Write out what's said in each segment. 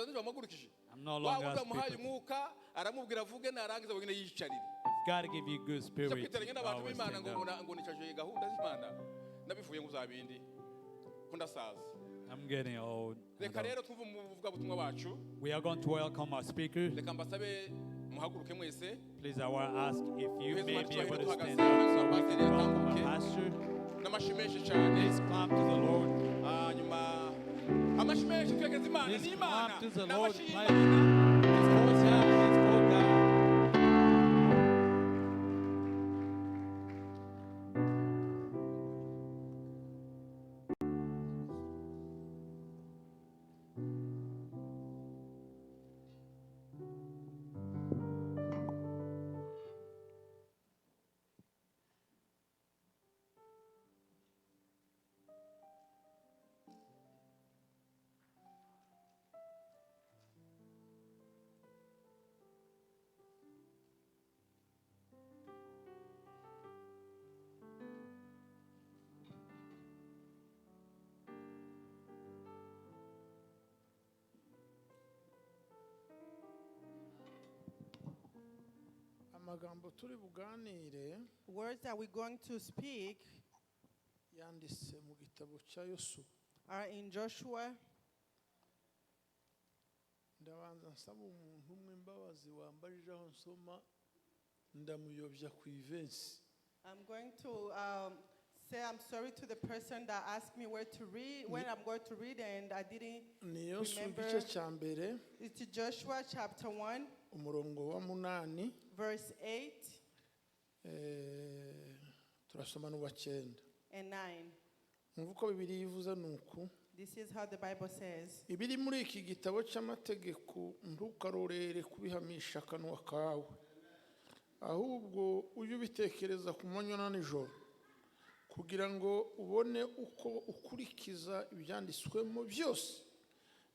I'm no longer a speaker. I've got to give you good spirit. I'm getting old. We are going to welcome our speaker. Please, I want to ask if you may be able to stand up so we can welcome our pastor. Please clap to the Lord. Please clap to the Lord. Let's go down. Let's go down. amagambo turi buganire Words that we're going to speak yanditse mu gitabo cya Yosuwa. are in Joshua. Ndabanza nsaba umuntu umwe imbabazi wambajije aho nsoma ndamuyobya ku ivensi. I'm going to say I'm sorry to the person that asked me where to read, when I'm going to read, and I didn't Ni Yosuwa remember. igice cya mbere It's Joshua chapter 1, umurongo wa 8 verse 8 turasoma n'uwa 9. and 9. Mwumva uko Bibiliya ivuze nuku. This is how the Bible says. Ibiri muri iki gitabo cy'amategeko ntukarorere kubihamisha akanwa kawe, ahubwo ujye ubitekereza ku manywa na nijoro, kugira ngo ubone uko ukurikiza ibyanditswemo byose,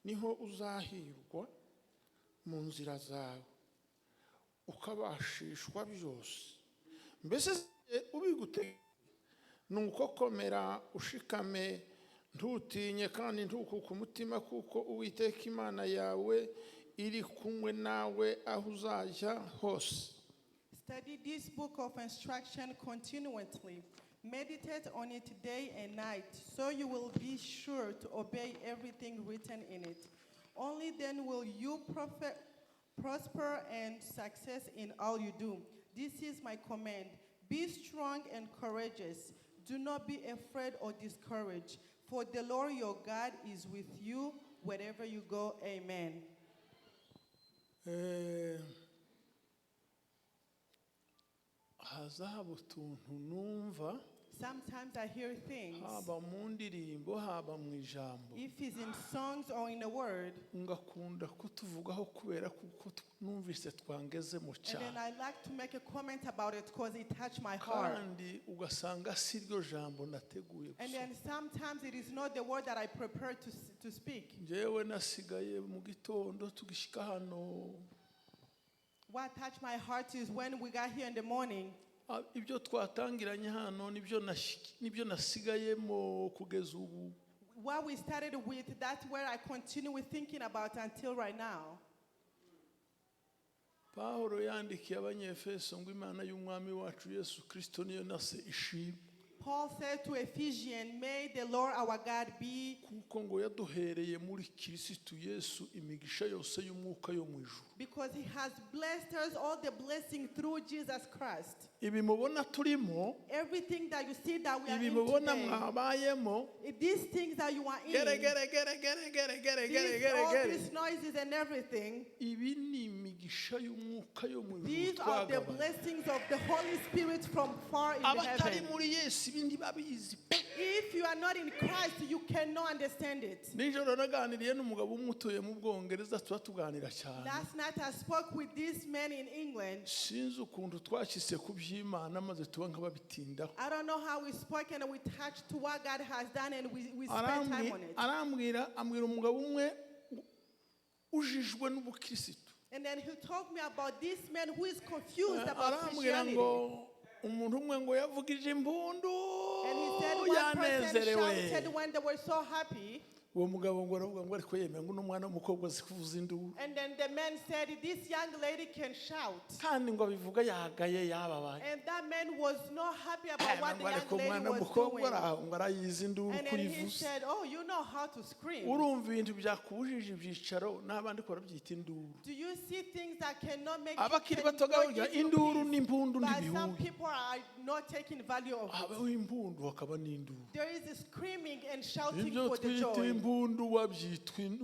niho uzahirwa mu nzira zawe ukabashishwa byose. Mbese ubigute nuko komera ushikame, ntutinye kandi ntukuke umutima, kuko Uwiteka Imana yawe iri kumwe nawe aho uzajya hose. Study this book of instruction continually. Meditate on it day and night, so you will be sure to obey everything written in it. Only then will you prosper and success in all you do. This is my command. Be strong and courageous. Do not be afraid or discouraged, for the Lord your God is with you wherever you go. Amen. Hazaba utuntu numva Sometimes I hear things, haba mu ndirimbo haba mu ijambo, if it's in songs or in a word, ngakunda kutuvugaho kubera kuko numvise twangezemo and cyane, then I like to make a comment about it because it touched my heart. kandi ugasanga si ryo jambo nateguye And gusa. then sometimes it is not the word that I prepared to speak. Njyewe nasigaye mu gitondo tugishyika hano, What touched my heart is when we got here in the morning, ibyo twatangiranye hano nibyo nasigayemo kugeza ubu. what we started with, that's where I continue with thinking about until right now. Pawulo yandikiye Abanyefeso ngo Imana y'Umwami wacu Yesu Kristo niyo nase ishimwe, Paul said to Ephesians, may the Lord our God be, kuko ngo yaduhereye muri Kristo Yesu imigisha yose y'umwuka yo mu ijuru. because he has blessed us all the blessing through Jesus Christ. Ibi mubona turimo, Everything that you see that we are ibi in mubona today, mwabayemo, if these things that you are in, all these noises and everything, ibi ni imigisha y'umwuka yo mu ijuru these are the twagabanye. blessings of the Holy Spirit from far in the Abatari heaven. muri Yesu ibindi babizi. If you are not in Christ, you cannot understand it. Nijoro naganiriye n'umugabo umutuye mu Bwongereza, tuba tuganira cyane. Last night I spoke with this man in England. Sinzi ukuntu twashyize ku by'Imana maze tuba nk'ababitindaho. I don't know how we spoke and we touched to what God has done and we spent time on it. Ambwira umugabo umwe ujijwe n'ubukristo. And then he told me about this man who is confused about Arambwira Christianity. ngo umuntu umwe ngo yavugije impundu And he said one person yanezerewe. shouted when they were so happy. uwo mugabo ngo aravuga ngo ariko yemeye ngo n'umwana w'umukobwa azi kuvuza induru. And then the man said, this young lady can shout. kandi ngo abivuga yagaye yababaye. And that man was not happy about what the ariko young umwana lady was w'umukobwa doing. ngo arayizi induru And then he kurivuza. said, oh, you know how to scream. urumva ibintu byakubujije ibyicaro n'abandi ko barabyita induru. Do you see things that cannot make you abakiri can bato go gaburya into induru peace? n'impundu But some ntibihuye. people are not taking value of it. habaho impundu hakaba n'induru. There is a screaming and shouting ibyo for the twita joy. impundu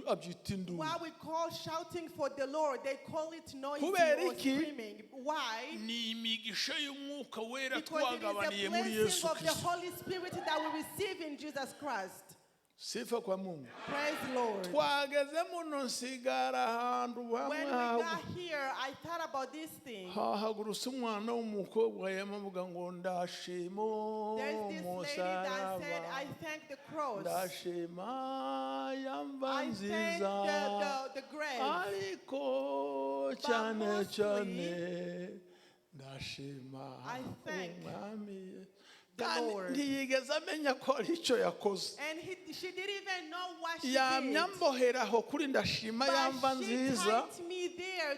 abyita induru. What we call shouting for the Lord, they call it noisy Kubera or iki? screaming. Why? ni imigisha y'umwuka wera Because it twagabaniye is a muri blessing Yesu of the Kristo. Holy Spirit that we receive in Jesus Christ. sifa kwa Mungu. Praise the Lord. twageze muno nsigara ahantu When we hamwe got here, I thought about this thing. hahagurutse umwana w'umukobwa yamavuga ngo ndashima There's this lady that said, I umusaraba thank the cross. ndashima yamba I thank nziza the grave. ariko cyane mostly, cyane ndashima I thank umwami. the kandi Lord. ntiyigeze amenya ko ari icyo yakoze. And she didn't even know what she yamya did. mboheraho kuri ndashima yamba But she nziza tied me there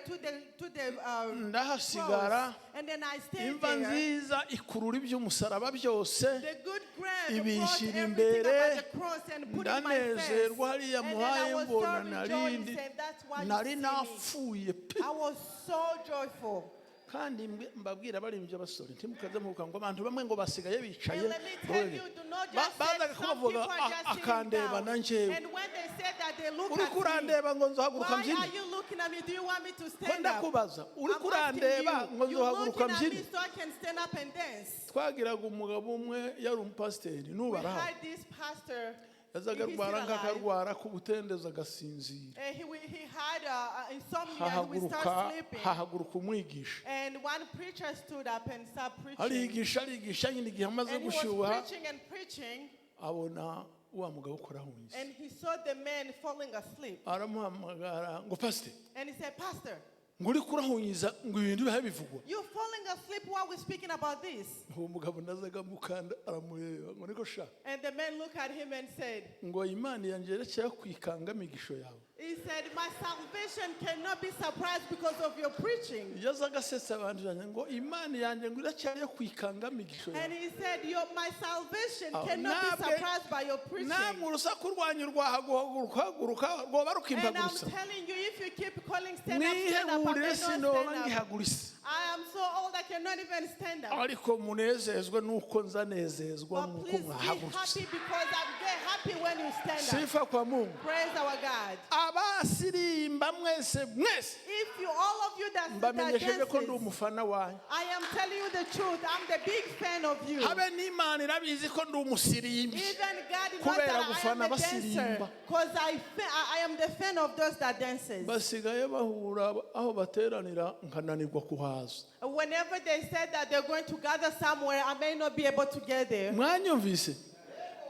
to the ndahasigara. cross. And then I stayed imva there. nziza ikurura iby'umusaraba byose The good grave brought ibishyira everything imbere. about the cross and put it in my face. ndanezerwa hariya And then muhaye I was mbona so narindi rejoicing. That's why you nari see me. napfuye pe. I was so joyful. kandi mbabwira baririmbyi abasore ntimukaze muvuga ngo abantu bamwe ngo basigaye bicaye. And let me tell you, do not just say bazaga some kubavuga people are just sitting akandeba down. na njyewe. And when they say that, they look uri at me. kurandeba ngo nzohaguruka Why mbyine. are you looking at me? Do you want me to ko stand up? ndakubaza uri I'm asking kurandeba ngo you. You're nzohaguruka looking at me mbyine. so I can stand up and dance. twagiraga umugabo umwe yari umupasiteri We n'ubaraha had this pastor. yazaga He's arwara still alive. nk'akarwara k'ubutendezi agasinzira. He had insomnia. He would start sleeping. hahaguruka umwigisha And one preacher stood up and started preaching. arigisha nyine igihe amaze And he was gushyuha preaching and preaching. abona wa mugabo ukora ahunze. And he saw the man falling asleep. aramuhamagara ngo pasite And he said, Pastor, ngo uri kurahunyiza ngo ibintu bihe bivugwa. you're falling asleep while we're speaking about this. uwo mugabo nazaga mukanda aramureba ngo niko sha And the man looked at him and said, ngo imana yanjye yerekeye kwikanga imigisho yawe. he said, my salvation cannot be surprised because of your preaching. yazaga asetsa abantu yanjye ngo imana yanjye ngo iracyari kwikanga imigisho And yawe. he said, my salvation Oh, cannot be namwe- surprised by your preaching. namwe urusaku rwanyu rwahaguruka rwoba And I'm rukimpagurusa. telling you, if you keep calling stand up, I mwihebure sinoba cannot stand up. ngihagurise. I am so old I cannot even stand up. ariko munezezwe nuko nzanezezwa But nuko please be mwahagurutse. happy because I'm very happy when you stand up. sifa kwa Mungu. Praise our God. abasirimba mwese If you, all of you that mbamenyesheje ko ndi dances, umufana wanyu. I am telling you the truth. I'm the big fan of you. habe n'imana irabizi ko ndi umusirimbi Even God knows kubera that I am gufana a dancer. basirimba. Because I am the fan of those that dances. basigaye bahura aho bateranira nkananirwa kuhaza. Whenever they said that they're going to gather somewhere, I may not be able to get there. mwanyumvise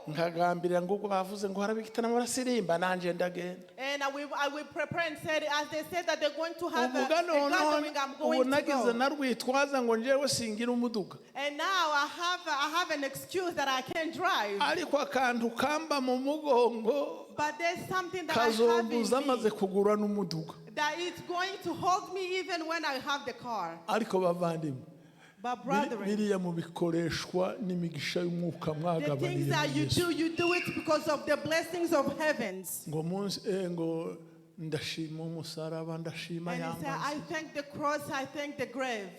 nkagambirira ngo ubwo bavuze ngo harabikitana barasirimba nanjye ndagenda. And I will prepare and said, as they said that they're going to have a uvuga noneho gathering, I'm ubu going to nagize go. narwitwaza ngo njyewe singira umuduga. And now I have an excuse that I can't drive. ariko akantu kamba mu mugongo But there's something that I have in kazombuza amaze me kugura n'umuduga. that is going to hold me even when I have the car. ariko bavandimwe But brethren, biriya mu bikoreshwa n'imigisha y'umwuka the things mwagabaniye that muri you Yesu. do it because of the blessings of heavens. ngo munsi ngo ndashima umusaraba ndashima And he said, yambaza. I thank the cross, I thank the grave.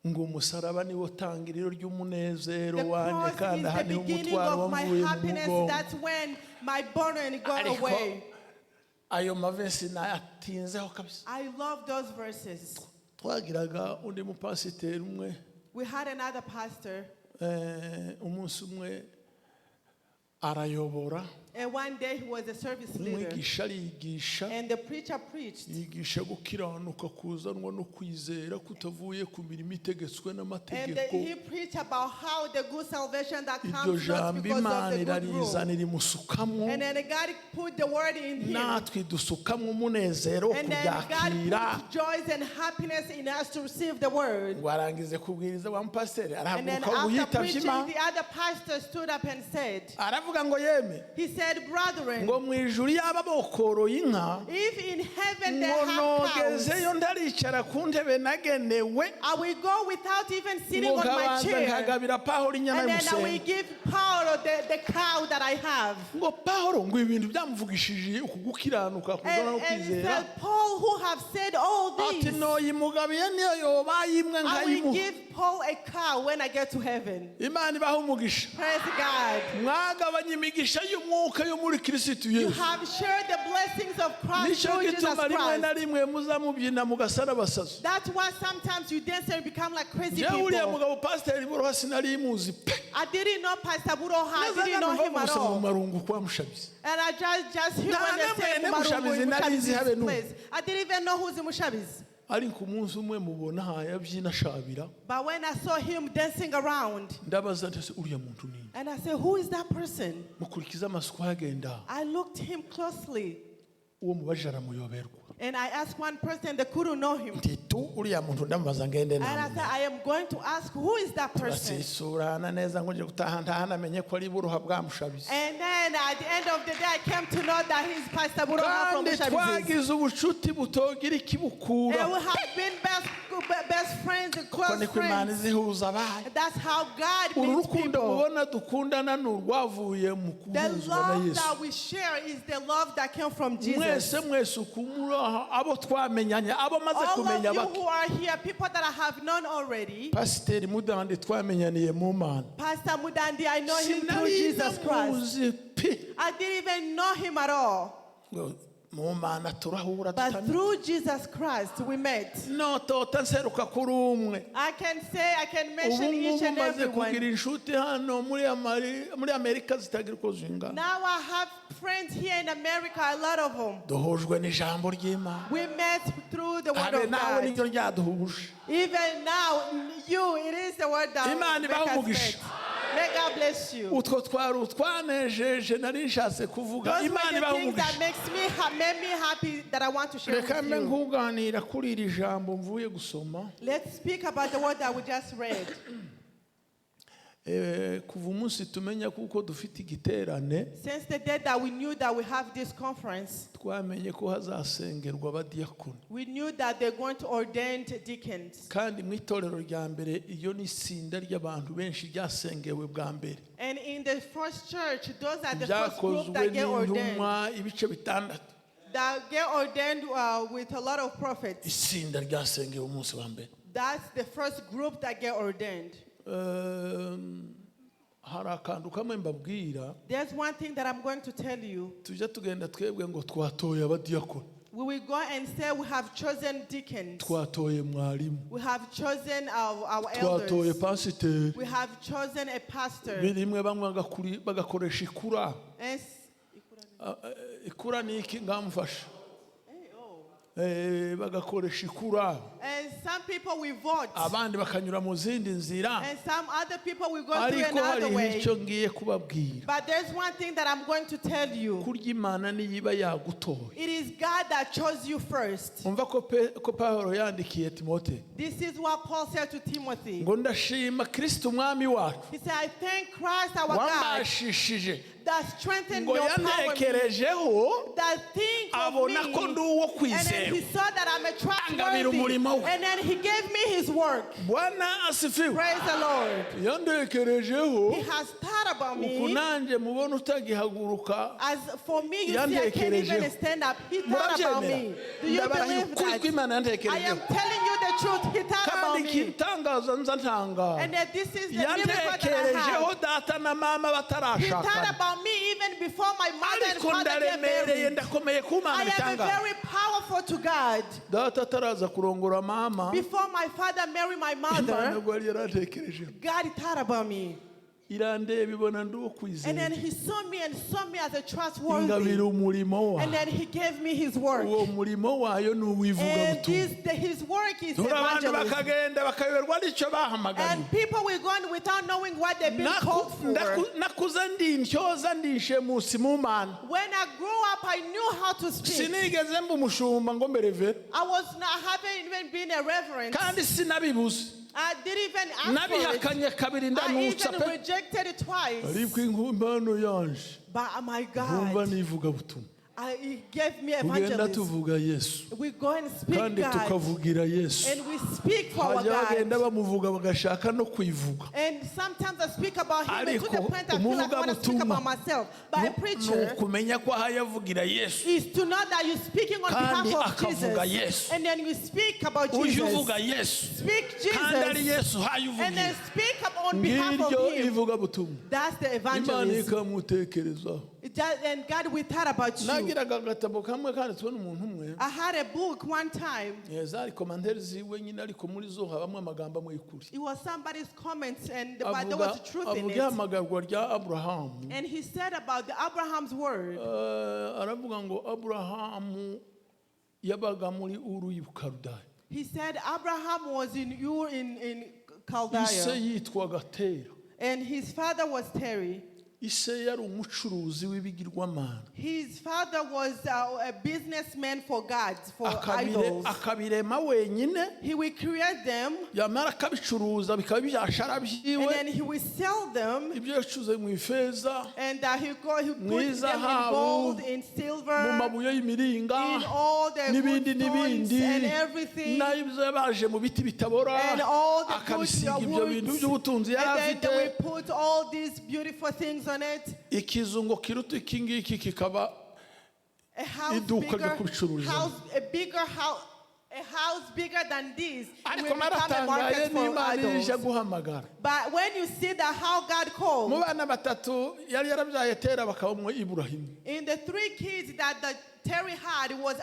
ngo umusaraba niwo tangiriro ry'umunezero The wanjye cross kandi is aha the niho beginning umutwaro of my wavuye mu happiness. mugongo. That's when my burden got ariko away. ayo mavesi nayatinzeho kabisa. I love those verses. twagiraga undi mupasiteri umwe We had another pastor, umunsi umwe arayobora. and one day he was a service leader. umwigisha arigisha And the preacher preached. yigisha gukiranuka kuzanwa no kwizera kutavuye ku mirimo itegetswe And n'amategeko. he preached about how the good salvation that iryo comes not jambo because of imana the good rule. irarizana rimusukamo, And then God put the word in him. natwe dusukamo umunezero wo And then God kubyakira. put joys and happiness in us to receive the word. ngo arangize kubwiriza wa mupasiteri And then arahaguruka ngo after yitabye preaching, imana the other pastor stood up and said, aravuga ngo yeme he said, said, brethren, ngo mu ijuru yaba bokoroye inka if in heaven they ngo have cows, nogezeyo ndaricara ku ntebe nagenewe I will go without even sitting ngo on my nkabanza chair, nkagabira Pawulo inyana and then I will y'umusenyi. give Paul the cow that I have. ngo Pawulo ngo ibintu byamuvugishije uku gukiranuka kuzana no And he kwizera said, Paul, who have said all ati this, noyimugabiye niyo yobaye imwe I will nkayimuha. give Paul a cow when I get to heaven. Imana ibaha umugisha. Praise God. Mwagabanye imigisha y'umwuka yo muri Kristo You Yesu. have shared the blessings of Christ Nicyo through Jesus gituma rimwe na Christ. rimwe muzamubyina mugasara abasazi. That's why sometimes you dance and become like crazy Jewe uriya people. mugabo pasiteri Buroha sinari muzi pe. I didn't know Pastor Buroha. I Nazaga didn't know numva him at gusa mu all. marungu kwa Mushabizi. And I just hear when they say Namwe Mushabizi narizi habe Mushabizi's place. I didn't even know who's Mushabiz. ariko umunsi umwe mubona yabyina shabira. But when I saw him dancing around, Ndabaza nti uriya muntu ni. and I said, who is that person? Mukurikiza amasuku agenda. I looked him closely. Uwo mubaje aramuyoberwa. And I asked one person, they couldn't know him. Nti tu uriya muntu ndamubaza ngende And I nawe. said, I am going to ask, who is that person? Basisurana neza ngo nje gutaha namenye ko ari Buroha bwa Mushabizi. And then at the end of the day, I came to know that he's Pastor Buroha from Kandi Mushabiz. twagize ubucuti butogira And ikibukura. we have been best friends and Ko close niko Imana friends. izihuza abantu. That's how God Uru meets rukundo people. mubona dukundana n'urwavuye mu The kuhuzwa na love Yesu. that we share is the love that came from Jesus. Mwese ukumuraha abo twamenyanye abo maze All kumenya of you bake. who are here, people that I have known already, Pasiteri Mudandi twamenyaniye mu Mana. Pastor Mudandi, I know him through Jesus Christ. Sinari pe. I didn't even know him at all. Mu Mana turahura But tutamenye. through Jesus Christ, we met. No tota nseruka kuri umwe. I can mention Ubu each ngubu and maze kugira everyone. inshuti hano muri Amerika zitagira uko zingana. Now I have friends here in America, a lot of them. Duhujwe n'ijambo ry'Imana. We met through the Word Habe of nawe God. niryo ryaduhuje. Even now, it is the Word that Imana make ibahe us umugisha. met. May God bless you. Utwo twari utwanejeje nari nshatse kuvuga. Those Imana were the ibahe things that umugisha. made me happy that I want to share Reka with mbe you. nkuganira kuri iri jambo mvuye gusoma. Let's speak about the word that we just read. Kuva umunsi tumenya kuko dufite igiterane Since the day that we knew that we have this conference, twamenye ko hazasengerwa abadiyakoni. we knew that they're going to ordain deacons. Kandi mu itorero rya mbere iyo ni itsinda ry'abantu benshi ryasengewe bwa mbere. And in the first church, those are the first group Byakozwe that get ordained. n'intumwa ibice bitandatu. That get ordained with a lot of prophets. Itsinda ryasengewe umunsi wa mbere. That's the first group that get ordained. Hari akantu kamwe mbabwira. There's one thing that I'm going to tell you. Tujya tugenda twebwe ngo twatoye abadiyakoni. We will go and say we have chosen deacons. Twatoye mwarimu. We have chosen our Twatoye elders. pasiteri. We have chosen a pastor. Birimwe bamwe bagakoresha ikura. And Ikura ni iki ngamufasha. Bagakoresha ikura. some people will vote. Abandi bakanyura mu zindi nzira. And some other people will go through Ariko another hari way. icyo ngiye kubabwira. But there's one thing that I'm going to tell you. Kurya Imana niyiba yagutoye. It is God that chose you first. Umva ko Pawulo yandikiye Timote. This is what Paul said to Timothy. Ngo ndashima Kristo umwami wacu. He said, I thank Christ our God Wambashishije. that strengthened Ngo your power, yantekerejeho that think of me. abona ko ndi uwo And then kwizera. he saw that I'm a Angabira trustworthy. umurimo we. And then he gave me his work. Bwana asifiwe. Praise the Lord. Yantekerejeho He has thought about uku me. nanjye mubona utagihaguruka. As for me, you see, I can't even stand up. He thought about me. Do you believe ukuri kw'Imana that? I yantekerejeho. am telling you the truth. He thought about Kandi me. ikitangaza nza ntangara. And that this is the miracle that I Yantekerejeho have. data na mama He thought batarashakana. about me even before my mother and Ariko father get ndaremereye married. ndakomeye ku I Mana am bitangaza. very powerful to God. Data ataraza kurongora mama. Before my father married my Imana mother, ngo yari yarantekerejeho. God thought about me. Irandeba ibona ndi uwo And then kwizera. he saw me and saw me as a trustworthy. Ingabira umurimo And wawe. then he gave me his work. Uwo murimo wayo ni And uw'ivugabutumwa. his work is Tura abantu evangelism. bakagenda bakayoberwa n'icyo bahamagariwe. And people will go on without knowing what they've been called for. Nakuze ndi intyoza ndi inshemusi mu Mana. When I grew up, I knew how to speak. Sinigeze mba umushumba ngo mbe revera. I haven't even been a reverend. Kandi sinabibuze. I didn't even ask for nabihakanye kabiri it. I ndamutsa even pe rejected it twice. ariko impano yanje But my ntumva God, nivuga butumwa He gave me tugenda evangelism. tuvuga Yesu We go and speak kandi God. tukavugira Yesu And we speak for our hajya bagenda God. bamuvuga bagashaka no kwivuga And sometimes I speak about Him and to the ariko point I feel like I want to speak about myself. But a preacher nukumenya ko ahayavugira Yesu is to know that you're speaking on kandi behalf of akavuga Jesus. Yesu And then you speak about uje Jesus. uvuga Yesu Speak kandi ari Jesus. Yesu And then hayuvugira speak up on behalf ngiryo of Him. ivuga butumwa That's the Imana evangelism. ikamutekerezaho And God, we thought about you. nagiraga agatabo kamwe kanditswe n'umuntu umwe I had a book one time. zari komanteri ziwe nyine ariko muri zo habamo amagambo amwe y'ukuri It was somebody's comments, and but there was truth in avuga it. ihamagarwa rya Aburahamu And he said about the Abraham's word. aravuga ngo Aburahamu yabaga muri Uru y'Ubukaludaya He said Abraham was in Ur in ise Chaldea, yitwaga Tera and his father was Terry. ise yari umucuruzi w'ibigirwamana His father was a businessman for gods, for idols. akabirema wenyine He will create them, yamara akabicuruza bikaba byashara and byiwe then he will sell them, ibyo yacuze mu ifeza and he put them in Mwizahabu, gold, in mu silver, mabuye y'imiringa in all the n'ibindi good stones n'ibindi and everything, n'ibyo yabaje mu biti bitabora and all the akabisiga good ibyo bintu woods, by'ubutunzi yari and then afite they will put all these beautiful things on it. ikizungo kiruta iki ngiki kikaba A house iduka ryo bigger, kubicururizamo a house bigger than this. It ariko will become a naratangaye market for n'Imana ije idols. guhamagara But when you see that how God mu called, bana batatu yari yarabyaye Tera bakabamwe Iburahimu in the 3 kids that Terry had, it was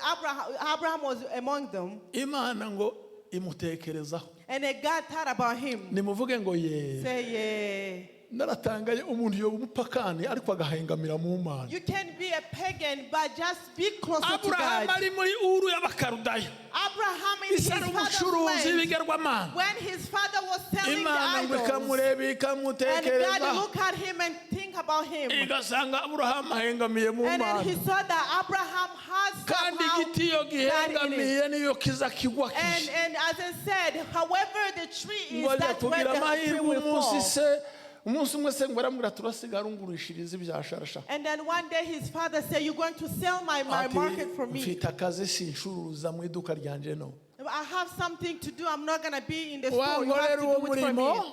Abraham was among them. Imana ngo imutekerezaho And then God thought about him. nimuvuge ngo ye Say, yeah. naratangaye umuntu yoba umupakani ariko agahengamira mu Mana You can be a pagan, but just be closer to Aburahamu God. ari muri Uru y'Abakaludaya Abraham in his ise ari father's umucuruzi land, w'ibigirwamana when his father was selling the Imana ngo idols, ikamureba and ikamutekerezaho God look at him and think about him. igasanga Aburahamu ahengamiye mu And then Mana he saw that Abraham has kandi somehow igiti iyo God in it. gihengamiye niyo kiza kigwa kishe And as I said, however the tree ngo is, ajya that's where kugira the tree amahirwe will umunsi fall. se umunsi umwe se ngo aramubwira turasigara ungurishiriza ibyasharasha And then one day his father said, you're going to sell my ati market for me. mfite akazi sincuruza mu iduka ryanje no I have something to do. I'm not going to be in the store. You have wankorera to uwo do it for murimo me.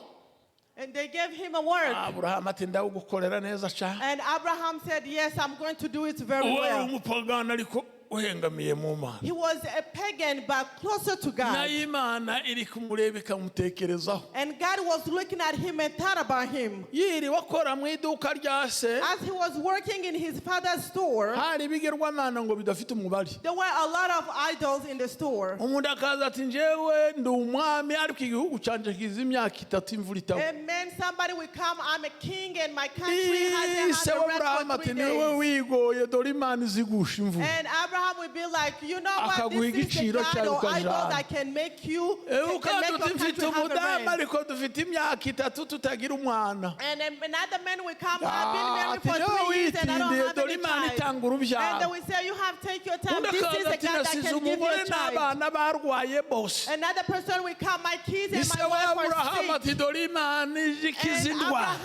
And they gave him a word. Aburahamu ati ndawugukorera neza cyane And Abraham said, yes, I'm going to do it very uwo well. umupagani ariko uhengamiye mu Mana He was a pagan, but closer to God. nayo Imana iri kumureba ikamutekerezaho And God was looking at him and thought about him. yiriwe akora mu iduka rya se As he was working in his father's store, hari ibigirwamana ngo bidafite umubare there were a lot of idols in the store. umuntu akaza ati njyewe ndi umwami ariko igihugu cyanjye kiza imyaka 3 imvura itagwa And then somebody will come, I'm a king and my country hasn't se had a w'Aburahamu rain for ati 3 niwe days. wigoye dore Imana izigusha imvura And Abraham will be like, you know what, Akaguha this is the igiciro God cyawe or idol ukajana. that can make you, can kandi make your dufite country have a umudamu rain. ariko dufite imyaka 3 tutagira umwana And then another man will come, I've been married ati for niwe 3 years and I don't witindiye have dore any Imana child. itanga And they urubyaro will say, you have take your time. undi This is akaza a ati God that nasize can give you umugore a child. n'abana barwaye bose Another person will come, my kids and ise my wife w'Aburahamu are ati sick. dore Imana ije ikiza And indwara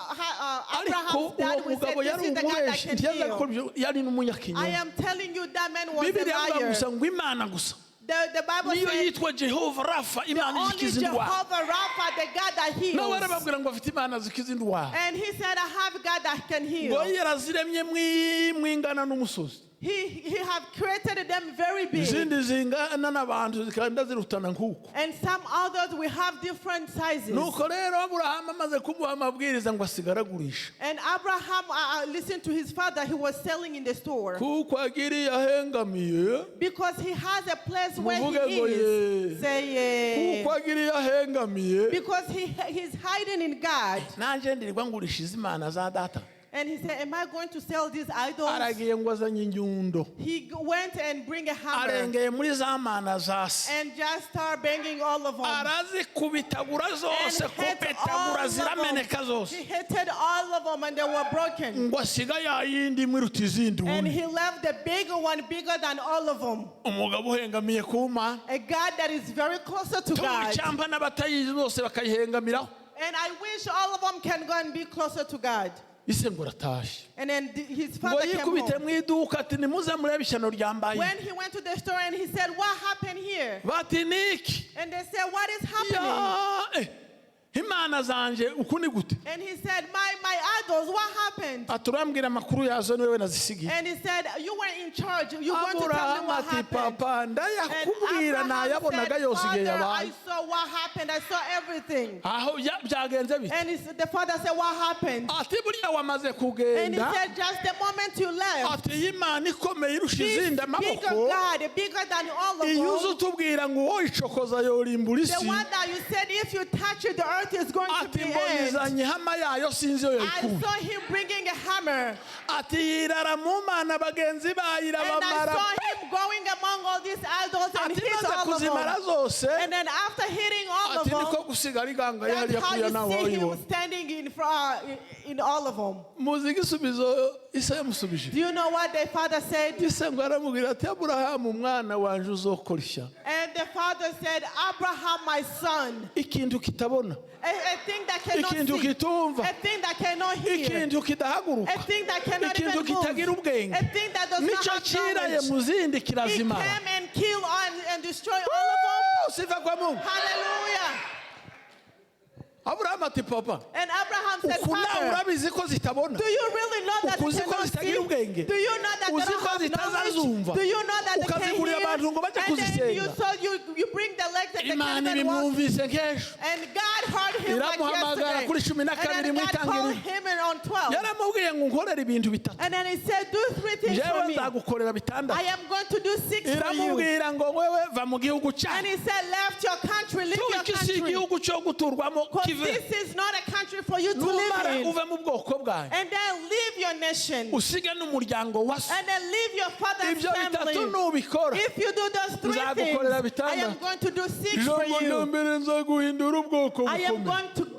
ariko Abraham's dad uwo will say, mugabo this yari is the God that umubeshi can ntiyaza ko heal. yari I n'umunyakinyoma am telling you, that man was a Bibiliya avuga liar. gusa ngo Imana gusa The Bible niyo says, yitwa Jehova Rafa the Imana only ikiza indwara Jehovah Rapha, the God that nawe heals. arababwira ngo afite Imana zikiza indwara And he said, I have God that can ngo heal. yaraziremye mwingana n'umusozi He have created them very big. izindi zingana n'abantu zikanda zirutana nk'uko And some others will have different sizes. nuko rero Aburahamu amaze kumuha amabwiriza ngo asigara agurisha And Abraham listened to his father. He was selling in the store. kuko agiriye ahengamiye Because he has a place where Muvuge ngo he is. ye. Say kuko yeah. agiriye ahengamiye Because he's hiding in God. nanjye ndirirwa ngurisha izi Imana za data And he said, am I going to sell these idols? aragiye ngo azanye inyundo He went and bring a hammer arengeye muri za mana zase and just start banging all of them. arazikubitagura And zose hit kubitagura all of zirameneka them. zose He hated all of them and they were broken. ngo asiga ya yindi imwe iruta izindi And ubundi he left the bigger one bigger than all of them. umugabo uhengamiye ku Mana A God that is very closer to God. tucyamba n'abatayizi bose bakayihengamiraho And I wish all of them can go and be closer to God. ise ngo aratashye And then his ngo father came yikubite home. mu iduka ati nimuze murebe ishyano ryambaye When he went to the store and he said, what happened here? bati niki And they said, what is happening? ya imana zanje uku ni gute And he said, my idols, what happened? aturambwira amakuru yazo niwe nazisigiye And he said, you were in charge. You're going to tell me aburahamu what ati happened. papa And ndayakubwira Abraham nayabonaga said, yose igihe Father, yabaye I saw what happened. I saw everything. aho byagenze bite And the father said, what happened? ati buriya wamaze And he kugenda said, just the moment you left, ati iyi Imana ikomeye irusha this izindi bigger amaboko God, bigger than all of iyo uzi them, utubwira ngo wowe icokoza yorimbura the isi one that you said, if you touch it, the earth is going to ati be mbona end. izanye ihama yayo sinzi iyo I yayikuye saw him bringing a hammer. ati yirara mu Mana bagenzi And I bayirabamara saw him going among all these idols and ati hit maze all of kuzimara them. zose And then after hitting all of ati niko them, gusigara iganga that's yariya how kuya you nawe see him wayibona standing in all of them. muzi igisubizo isa yamusubije Do you know what the father said? ise ngo aramubwira ati aburahamu umwana wanje uzokora ishyano And the father said, Abraham, my son, ikintu kitabona a thing that cannot ikintu see, kitumva a thing that cannot hear, ikintu kidahaguruka a thing that cannot ikintu even kitagira move, ubwenge a thing that does not nicyo have cyiraye mu knowledge. zindi He kirazimara came and killed and destroyed all sifa kwa Mungu of them. Hallelujah. aburahamu ati papa And Abraham said, uku nawe Father, urabizi ko zitabona do you really know that they Ukuzi ko cannot see? zitagira ubwenge? Do you know that they Uzi don't ko have zitazazumva? knowledge? Do you know that they can't Ukazigurira hear? abantu ngo bajye And then you kuzisenga. saw you bring the legs that they imana can't even walk. ibimwumvise nk'ejo And God heard him like iramuhamagara yesterday. kuri 12 And then mu God called itangiriro him in on 12. yaramubwiye ngo nkorere ibintu bitatu And then he said, do 3 things njyewe for me. nzagukorera I bitandatu am going to do 6 for you. iramubwira ngo wewe va mu gihugu And cyawe he said, left your country, leave your iki si country. igihugu cyo guturwamo Because kive this is not a country for you to live numara in. uve mu bwoko bwawe And then leave your nation. usige n'umuryango wa so And then leave your father's ibyo bitatu family. nubikora If you do those 3 Nzagukorera things, I am bitandatu. going to do 6 for ijambo rya you. mbere nzaguhindura ubwoko I am bukomeye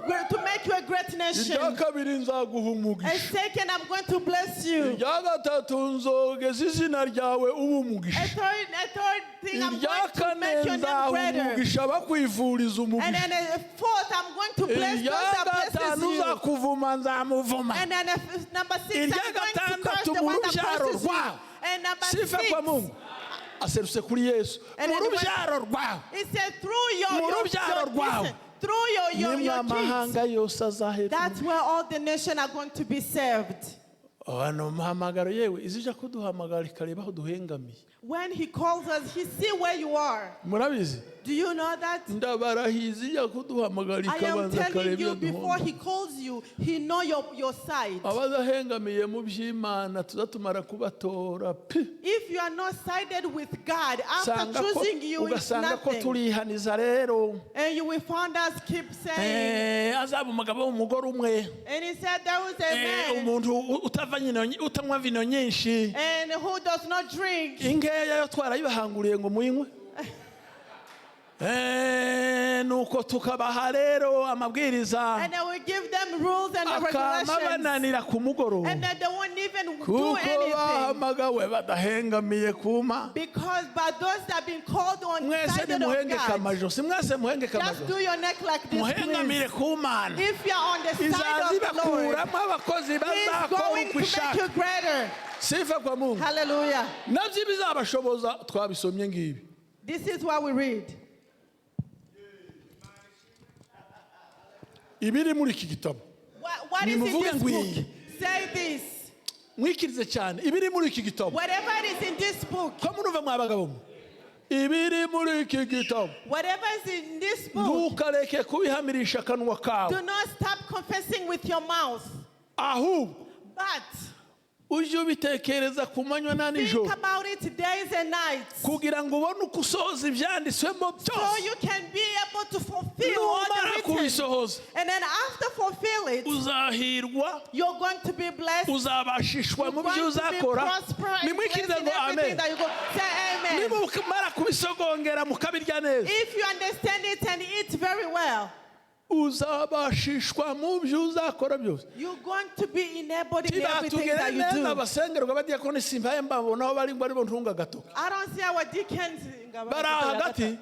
going to make you a great nation. irya kabiri nzaguha And umugisha second, I'm going to bless you. irya gatatu nzogeza izina ryawe uba A umugisha third thing, I'm irya going to kane make your name nzaha greater. umugisha bakwifuriza And umugisha then a fourth, I'm going to bless irya those that blesses gatanu you. uzakuvuma nzamuvuma And then number 6, I'm irya going to curse gatandatu the mu one that rubyaro curses you. rwawe And number sifa kwa 6, Mungu aserutse kuri Yesu And mu then rubyaro rwawe it said through Mu your rubyaro rwawe. listen, through your nimwe kids. amahanga yose azahera That's where all the nations are going to be saved. hano muhamagaro yewe izija kuduhamagara ikareba aho duhengamiye When he calls us, he see where you are. murabizi Do you know that? ndabarahizi ijya kuduhamagara I am ikabanza telling akareba iyo you, before duhomba he calls you, he know your side. abadahengamiye mu by'Imana tuzatumara kubatora pi If you are not sided with God, after Usanga ko- choosing you is ugasanga ko nothing. turihaniza rero And you will find us keep saying, azaba umugabo w'umugore umwe and he said there was a man, umuntu utanywa vino nyinshi and who does not drink. ingeya yo twarayibahanguriye ngo muyinywe nuko tukabaha rero amabwiriza And then we give them rules and akama regulations. bananira ku mugoroba And then they won't even do kuko anything. bahamagawe badahengamiye kuma Because by those that have been called on mwese sided of nimuhengeke God, amajosi mwese muhengeke just do amajosi your neck like this, muhengamire please. ku Mana If you are on the side izaza of the Lord, ibakuramo abakozi He is bazakora going uko to make ishaka you greater. sifa kwa Mungu Hallelujah. nabyo bizabashoboza twabisomye ngibi This is what we read. ibiri muri iki gitabo What is in Nimuvuge this ngo book? iyi. Say this. mwikirize cyane ibiri muri iki gitabo Whatever it is in this book, ko muruva mwabagabo mwe ibiri muri iki gitabo whatever is in this book, ntukareke kubihamirisha akanwa kawe do not stop confessing with your mouth. ahubwo But uje ubitekereza ku manywa na Think nijoro about it days and nights. kugira ngo ubone uko usohoza ibyanditswemo So byose you can be able to fulfill all numara the written. kubisohoza And then after fulfill it, uzahirwa you're going to be blessed. uzabashishwa You're mu going byo to be uzakora prosperous and nimwikize blessed in ngo everything amen that you go. Say amen. nimumara kubisogongera mukabirya neza If you understand it and eat very well, uzabashishwa mu byo uzakora byose you're going to be enabled in everything tibatugere that you neza do. abasengerwa badiyakoni simbaye mbabona aho bari bo ntunga gato I don't see our deacons. Bari hagati.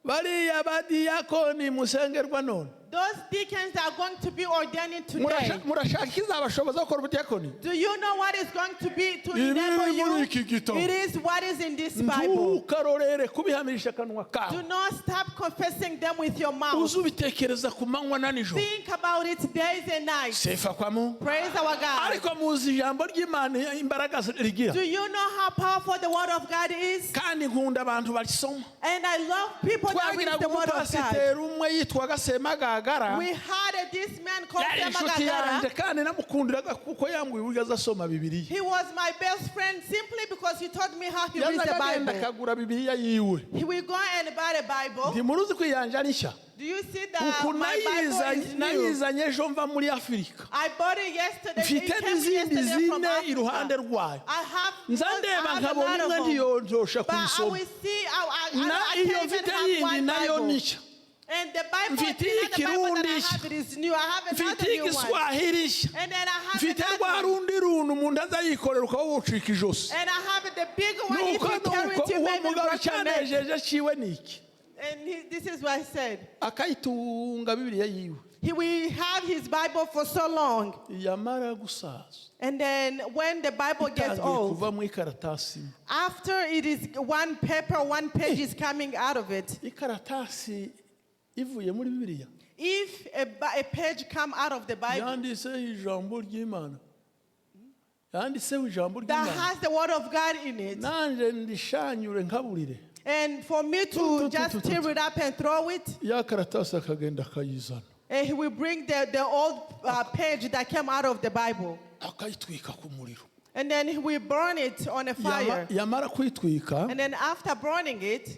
bariya badiyakoni musengerwa none Those deacons that are going to be ordained today. murashaka ikizabashoboza gukora ubudiyakoni Do you know what is going to be to Ibiri enable muri you? iki gitabo. It is what is in this Bible. ntukarorere kubihamirisha akanwa Do kawe not stop confessing them with your mouth. uze ubitekereza ku manywa na nijoro Think about it days and nights. sefa kwa Mungu Praise our God. ariko muzi ijambo ry'Imana imbaraga rigira Do you know how powerful the Word of God is? kandi nkunda abantu barisoma And I love people that read twagiraga the Word of God. umupasiteri umwe yitwaga Semagagara We had this man called yari inshuti yanjye Semagagara. kandi namukundiraga kuko yambwiye uburyo aza asoma bibiliya He was my best friend simply because he taught me how he reads the yazaga agenda Bible. akagura bibiliya yiwe He will go and buy the Bible. ntimuruzi ko iyanje ari nshya Do you see that uku my Bible is new? nayizanye ejo mva muri afurika I bought it yesterday. It mfite came n'izindi yesterday from zine iruhande Africa. rwayo I have nza I ndeba have a nkabona lot imwe of them. ntiyondosha But I kuyisoma will see, na I iyo can't even mfite have yindi one nayo Bible. ni nshya And the Bible, Mfite the Bible that I ikirundi have, it is new. I have mfite another new one. igiswahili nshya And then I have mfite rwa another one. rundi runtu umuntu aza yikorera ukaba wucika ijosi And I have the big one. If nuko you carry it, you uwo may be mugabo broken neck. icyanejeje ciwe ni iki And this is what I said. akayitunga bibiliya yiwe He will have his Bible for so long. yamara gusaza And then when the Bible gets itangiye old, kuva mu ikaratasi imwe. after it is one paper, one page is coming out of it. ikaratasi ivuye muri bibiliya If a page come out of the Bible yanditseho ijambo ry'Imana yanditseho ijambo that ry'Imana has the word of God in it, nanje ndishanyure nkaburire and for me to just tear it up and throw it, ya karatasi akagenda akayizana and he will bring the old page that came out of the Bible, akayitwika ku muriro and then he will burn it on a fire. yamara kuyitwika And then after burning it,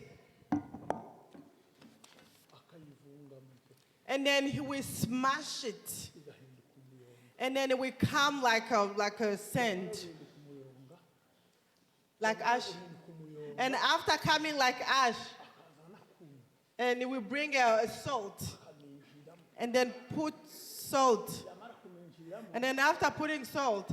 and then he will smash it, and then it will come like a sand, like ash. And after coming like ash, and it will bring a salt, and then put salt, and then after putting salt,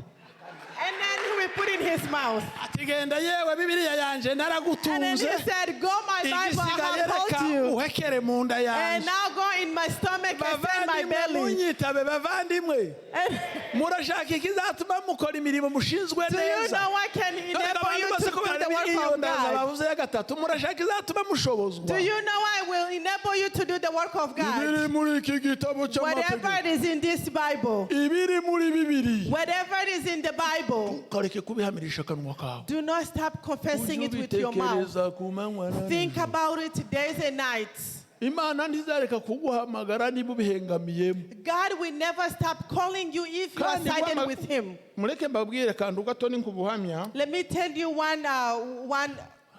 and then he will put in his mouth. atigenda yewe bibiliya yanje And then he naragutunze said, "Go, my Bible, I igisigaye have reka told you." uhekere mu nda And yanje now go in my stomach and send my bavandimwe belly. munyitabe bavandimwe And murashaka ikizatuma mukora imirimo mushinzwe do you neza know what can enable you to do the work of God? bavuze ya gatatu murashaka izatuma mushobozwa Do you know what will enable you to do the work of ibiri God? muri iki gitabo Whatever cy'amategeko it is in this Bible, ibiri muri bibiri whatever it is in the Bible, kareke kubihamirisha akanwa kawe do not stop confessing ujye it with your mouth. ubitekereza ku manywa na Think nijoro. about it days and nights. imana ntizareka kuguhamagara niba ubihengamiyemo God will never stop calling you if you are Kandi sided wama- with Him. mureke mbabwire kantu gato ni kubuhamya Let me tell you one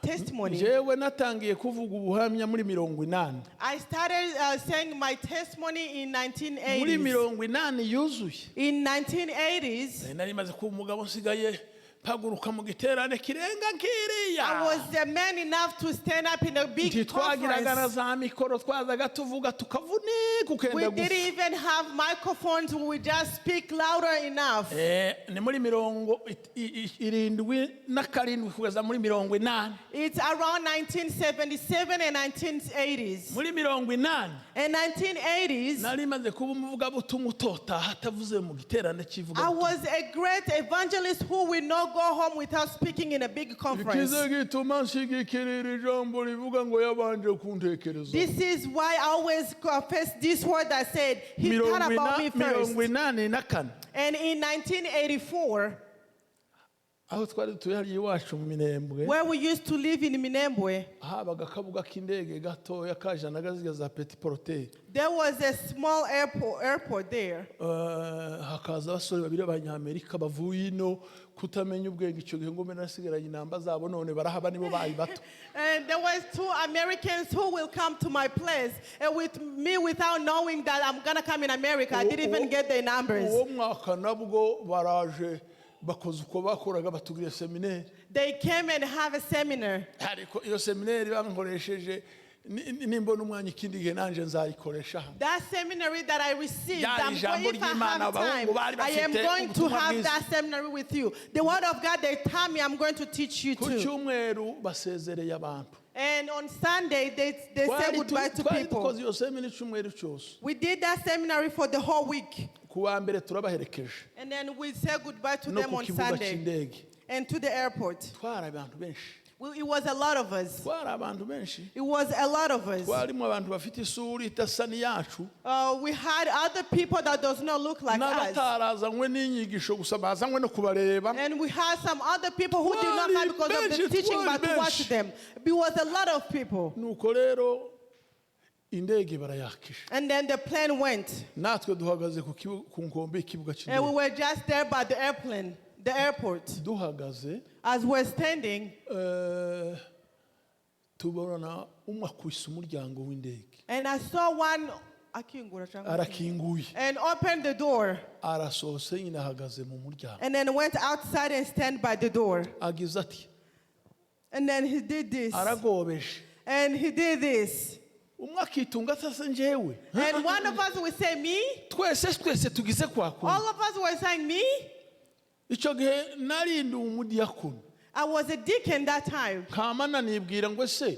testimony. jewe natangiye kuvuga ubuhamya muri 80 I started saying my testimony in muri 1980s. 80 yuzuye In 1980s, nari maze kuba umugabo nsigaye mpaguruka mu giterane kirenga nkiriya I was a man enough to stand up in a big ntitwagiraga na conference. za mikoro twazaga tuvuga tukavunika We ukenda didn't gusa even have microphones. We would just speak louder enough. ni muri 77 kugeza muri 80 It's around 1977 and 1980s. muri 80 In 1980s, nari maze kuba umuvugabutumwa utota hatavuze mu giterane I kivuga was a great evangelist who will not go home without speaking in a big conference. ikize gituma nshigikirira ijambo rivuga ngo yabanje kuntekereza This is why I always confess this word that said, He thought about me first. 84 And in 1984, aho twari tuye hariya iwacu mu Minembwe where we used to live in Minembwe, habaga akabuga k'indege gatoya kajana gaziga za Petit Porte. there was a small airport there. Hakaza abasore babiri b'Abanyamerika bavuye ino kutamenya ubwenge icyo gihe ngo mbe nasigaranye inamba zabo none barahaba nibo bayi bato. And there was 2 Americans who will come to my place, and with me without knowing that I'm gonna come in America. I didn't even get their numbers. Uwo mwaka nabwo baraje bakoze uko bakoraga batugiriye seminaire. They came and have a seminar. Ariko iyo seminaire bankoresheje nimbona umwanya ikindi gihe nanje nzayikoresha. That seminary that I received, I'm ijambo going, if I ry'Imana have time, I am going to ubutumwa have bwiza. that seminary with you. The word of God, they tell me I'm going to teach you Ku too. cyumweru basezereye abantu. And on Sunday, they say goodbye to people. Twari iyo seminari icyumweru cyose. We did that seminary for the whole week. Ku wa mbere turabaherekeje. And then we say goodbye to No them ku on kibuga Sunday. cy'indege. And to the airport. Twari abantu benshi. It was a lot of us. Twari abantu benshi. It was a lot of us. Twarimo abantu bafite isura idasa n'iyacu. We had other people that does not look like us. N'abatarazanywe n'inyigisho gusa bazanywe no kubareba. And we had some other people who did not come because of the teaching, but to watch them. It was a lot of people. Nuko rero indege barayakisha. And then the plane went. Natwe duhagaze ku nkombe y'ikibuga And we cy'indege. were just there by the airplane, the airport. Duhagaze As we're standing, tubona umwe akwisa umuryango w'indege. and I saw one Arakinguye. and opened the door. Arasohose nyine ahagaze mu muryango. And then went outside and stand by the door. Agize ati. And then he did this. Aragobeje. And he did this. Umwe akitunga atase njyewe. And one of us would say, me? Twese tugize kwa kundi. All of us were saying, me? Icyo gihe nari ndi umudiyakoni. I was a deacon that time. Kamana nibwira ngo se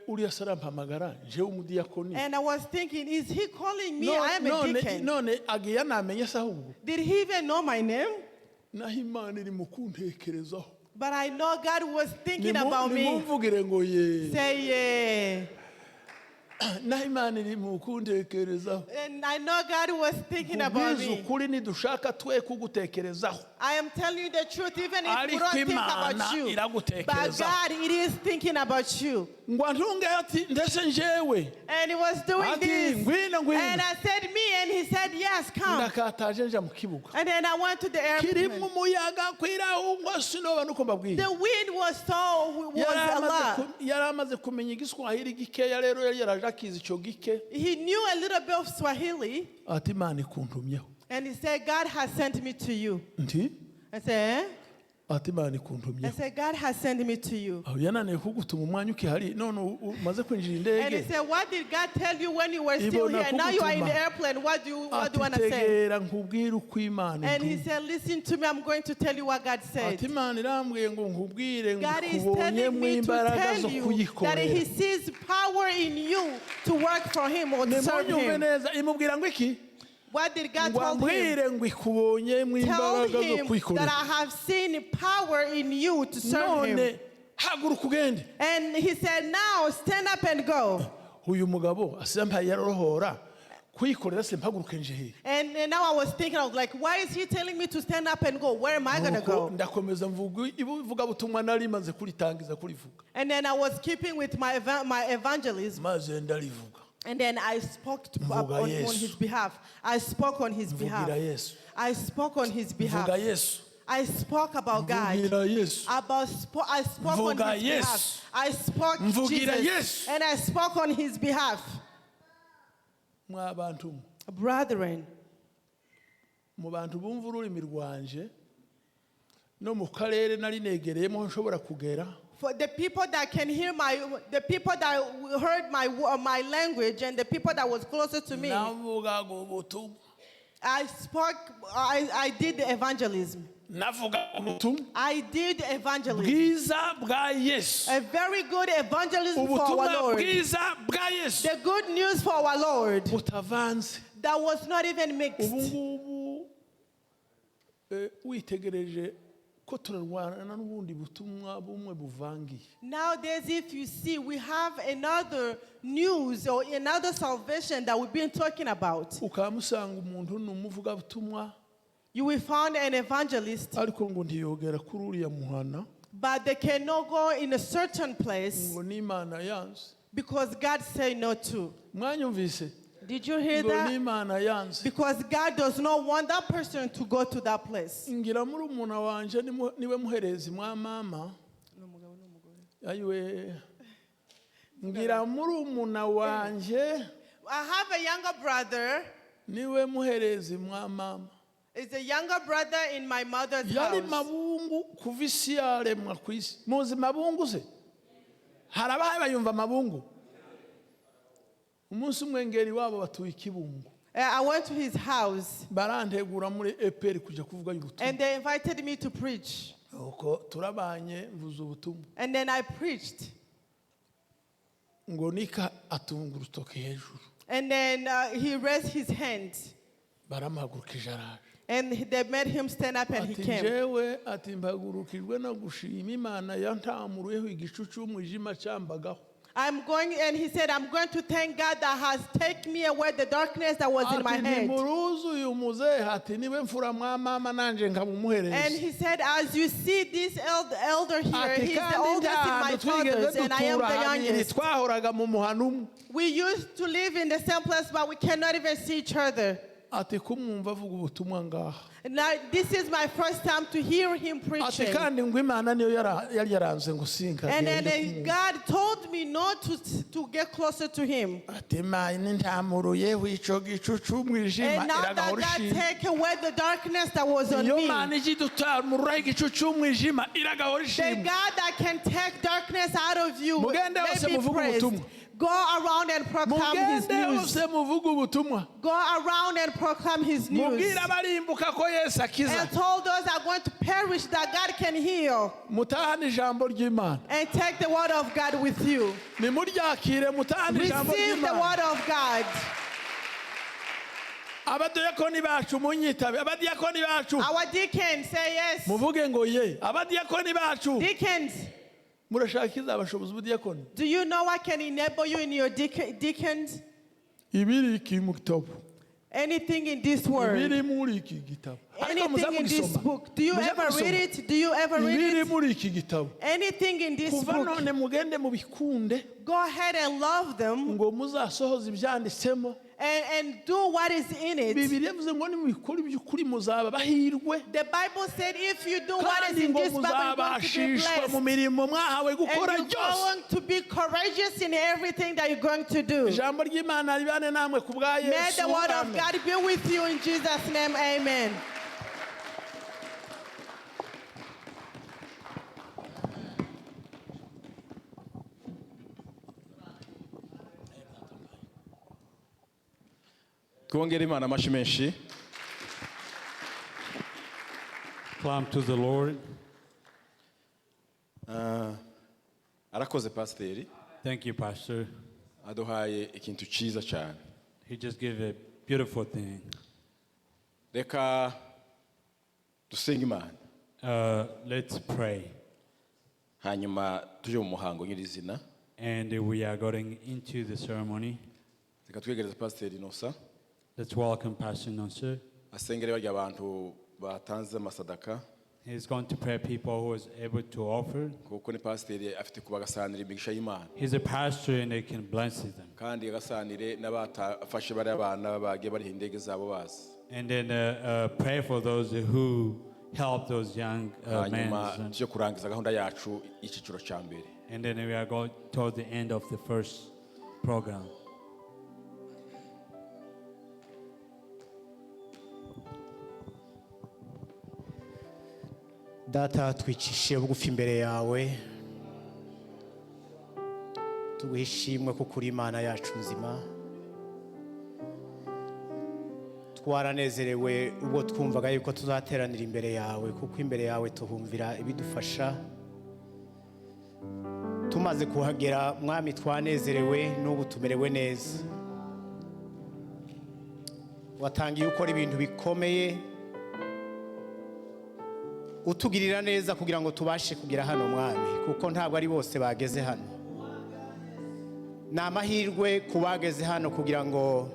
uriya sarampamagara je umudiyakoni. And I was thinking, is he calling me? I am a deacon. None agiye namenye se ahubwo. Did he even know my name? Naho Imana iri mu kuntekerezaho. But I know God was thinking about me. Nimumvugire ngo ye. Say yeah. Naho Imana iri mu kuntekerezaho. And I know God was thinking about me. Ukuri nidushaka twe kugutekerezaho. I am telling you the truth, even if we don't think about you. But God, it is thinking about you. Ngo antunge ati ndese njyewe. And he was doing this. Ngwino. And I said, me, and he said, yes, come. Ndakataje nja mu kibuga. And then I went to the airplane. Kirimo umuyaga kwirahunga sinoba nuko mbabwiye. The wind was a lot. Yaramaze kumenya igiswahili gikeya rero yari yarajakiza icyo gike. He knew a little bit of Swahili. Ati Imana ikuntumyeho. And he said, God has sent me to you. Nti? I said, Ati Imana I ikuntumyeho. said, God has sent me to you. Aho yananiye kugutuma umwanya ukihari none umaze kwinjira indege. And he said, what did God tell you when you were still here? Now you are in the airplane. What do you want to say? Tegera nkubwire uko Imana. And he said, listen to me. I'm going to tell you what God said. Ati Imana irambwiye ngo nkubwire ngo God is kubonye telling mu me to imbaraga tell zo you that kuyikorera. he sees power in you to work for him or to serve Nimonyumve him. neza imubwira ngo iki? What did God Ngo tell him? ambwire ngo ikubonye mu Tell imbaraga zo him that kuyikorera. I have seen power in you to serve him. None haguruka ugende. And he said, now stand up and go. Uyu mugabo asampa yarohora kuyikorera se mpaguruke nje he. And now I was thinking, I was like, why is he telling me to stand up and go? Where am I going to go? Ndakomeza mvuga butumwa nari maze kuritangiza kurivuga. And then I was keeping with my evangelism. Maze ndarivuga. And then I spoke on his behalf. I spoke on his behalf. I spoke on his behalf. I spoke about God. I spoke on his behalf. I spoke Jesus. And I spoke on his behalf. Brethren, mu bantu bumva ururimi rwanje no mu karere nari negereyemo nshobora kugera. For the people that can hear the people that heard my language and the people that was closer to me, I spoke, I did the evangelism. I did evangelism. A very good evangelism for our Lord. The good news for our Lord. That was not even mixed. Nowadays, if you see, we have another news or another salvation that we've been talking about. You will find an evangelist, ariko ngo ntiyogera kuri uriya muhana but they cannot go in a certain place ngo n'Imana yanze. because God said no to. Mwanyumvise? Did you hear Ngo that? n'Imana yanze. Because God does not want that person to go to that place. Ngira muri umuna wanje niwe muherezi mwa mama. Ayiwe. Ngira muri umuna wanje I have a younger brother. niwe muherezi mwa mama. Is a younger brother in my mother's Yari house. mabungu kuva isi yaremwa ku isi. Muzi mabungu se? Harabaye bayumva mabungu. Umunsi umwe ngeri wabo batuye Kibungo. I went to his house Barantegura muri EPR kuja kuvuga ubutumwa. and they invited me to preach. Uko turabanye mvuza ubutumwa. And then I preached. Ngo nika atunga urutoke hejuru. And then he raised his hand. Baramahagurukije araje. And they made him stand up and he Ati came. jewe ati mbagurukijwe no gushima Imana yantamuruyeho igicu cy'umwijima cyambagaho. I'm going, and he said, I'm going to thank God that has taken me away the darkness that was in my Ati head. nimuruzu uyu muzehe ati niwe mfura mwa mama nanje nkamumuhereza. And he said, as you see this elder here, Ati he's the kandi oldest in my fathers, and I am the youngest. twahoraga mu muhana umwe. We used to live in the same place, but we cannot even see each other. Ati kumwumva avuga ubutumwa ngaha. Now, this is my first time to hear him Ati preaching. kandi ngo Imana niyo yari yaranze ngo sinka. And then God told me not to get closer to him. Ati Imana ntamuruyeho ico gicu cy'umwijima And now that iragahora God ishima. take away the darkness that was on Iyo me, Mana ikidutamurura igicu cy'umwijima iragahora the ishima. God that can take darkness out of you, Mugende hose may be muvuge praised. ubutumwa. Go around and proclaim his Mugende news. hose muvuge ubutumwa. Go around and proclaim his news. Mubwira abarimbuka ko Yesu akiza. And told those that are going to perish that God can heal. Mutahane ijambo ry'Imana. And take the word of God with you. Nimuryakire mutahane ijambo Receive the ry'Imana. word of God. Abadiyakoni bacu munyitabe. Abadiyakoni bacu Our deacons, say yes. muvuge ngo ye. Abadiyakoni bacu Deacons, murashakiza abashobozi b'udiyakoni. do you know what can enable you in your deacons? Ibiri iki mu gitabo. Anything in this word. Ibiri muri iki gitabo. Ariko muza Anything in this mugisoma. book. Do you Muza ever mugisoma. read it? Do you ever read Ibiri it? muri iki gitabo. Anything in this Kuva book. none mugende mubikunde Go ahead and love them ngo muzasohoze ibyanditsemo. and do what is in it. Bibiliya yavuze ngo nimubikora iby'ukuri muzaba bahirwe. The Bible said if you do what is Kandi in ngo this Bible, you're going to be muzabashishwa mu blessed. mirimo mwahawe gukora And you're byose. going to be courageous in everything that you're going to do. Ijambo ry'Imana ribane namwe ku bwa May Yesu. the word of Amen. God be with you in Jesus' name. Amen. Twongere Imana amashyi menshi. Clap to the Lord. Arakoze pasiteri Thank you, Pastor. aduhaye ikintu cyiza cyane. He just gave a beautiful thing. Reka dusenge Imana Let's pray. hanyuma tuje mu muhango nyirizina. And we are going into the ceremony. Reka twegereze pasiteri Nosa Let's welcome Pastor Nonser. asengere barya abantu batanze amasadaka He's going to pray people who is able to offer. kuko ni pasiteri afite kubagasanira imigisha y'Imana He's a pastor and they can bless them. kandi agasanire n'abatafashe bari abana bagiye bariha indege zabo bazi. And then pray for those who help those young hanyuma men. tuje kurangiza gahunda yacu y'ikiciro cya mbere. And then we are going toward the end of the first program. Data twicishe bugufi imbere yawe tuguhishimwe kuko uri Imana yacu nzima. Twaranezerewe ubwo twumvaga yuko tuzateranira imbere yawe kuko imbere yawe tuhumvira ibidufasha. Tumaze kuhagera mwami twanezerewe n'ubu tumerewe neza. Watangiye ukora ibintu bikomeye utugirira neza kugira ngo tubashe kugera hano mwami kuko ntabwo ari bose bageze hano. Ni amahirwe kubageze hano kugira ngo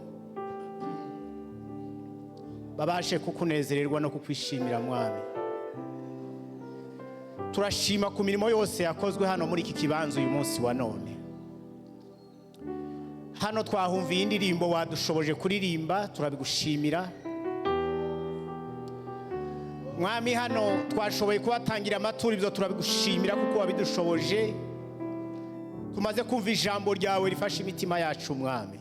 babashe kukunezererwa no kukwishimira mwami. Turashima ku mirimo yose yakozwe hano muri iki kibanza uyu munsi wa none. Hano twahumviye indirimbo wadushoboje kuririmba, turabigushimira mwami. Hano twashoboye kubatangira amaturo, ibyo turabigushimira kuko wabidushoboje. Tumaze kumva ijambo ryawe rifashe imitima yacu mwami.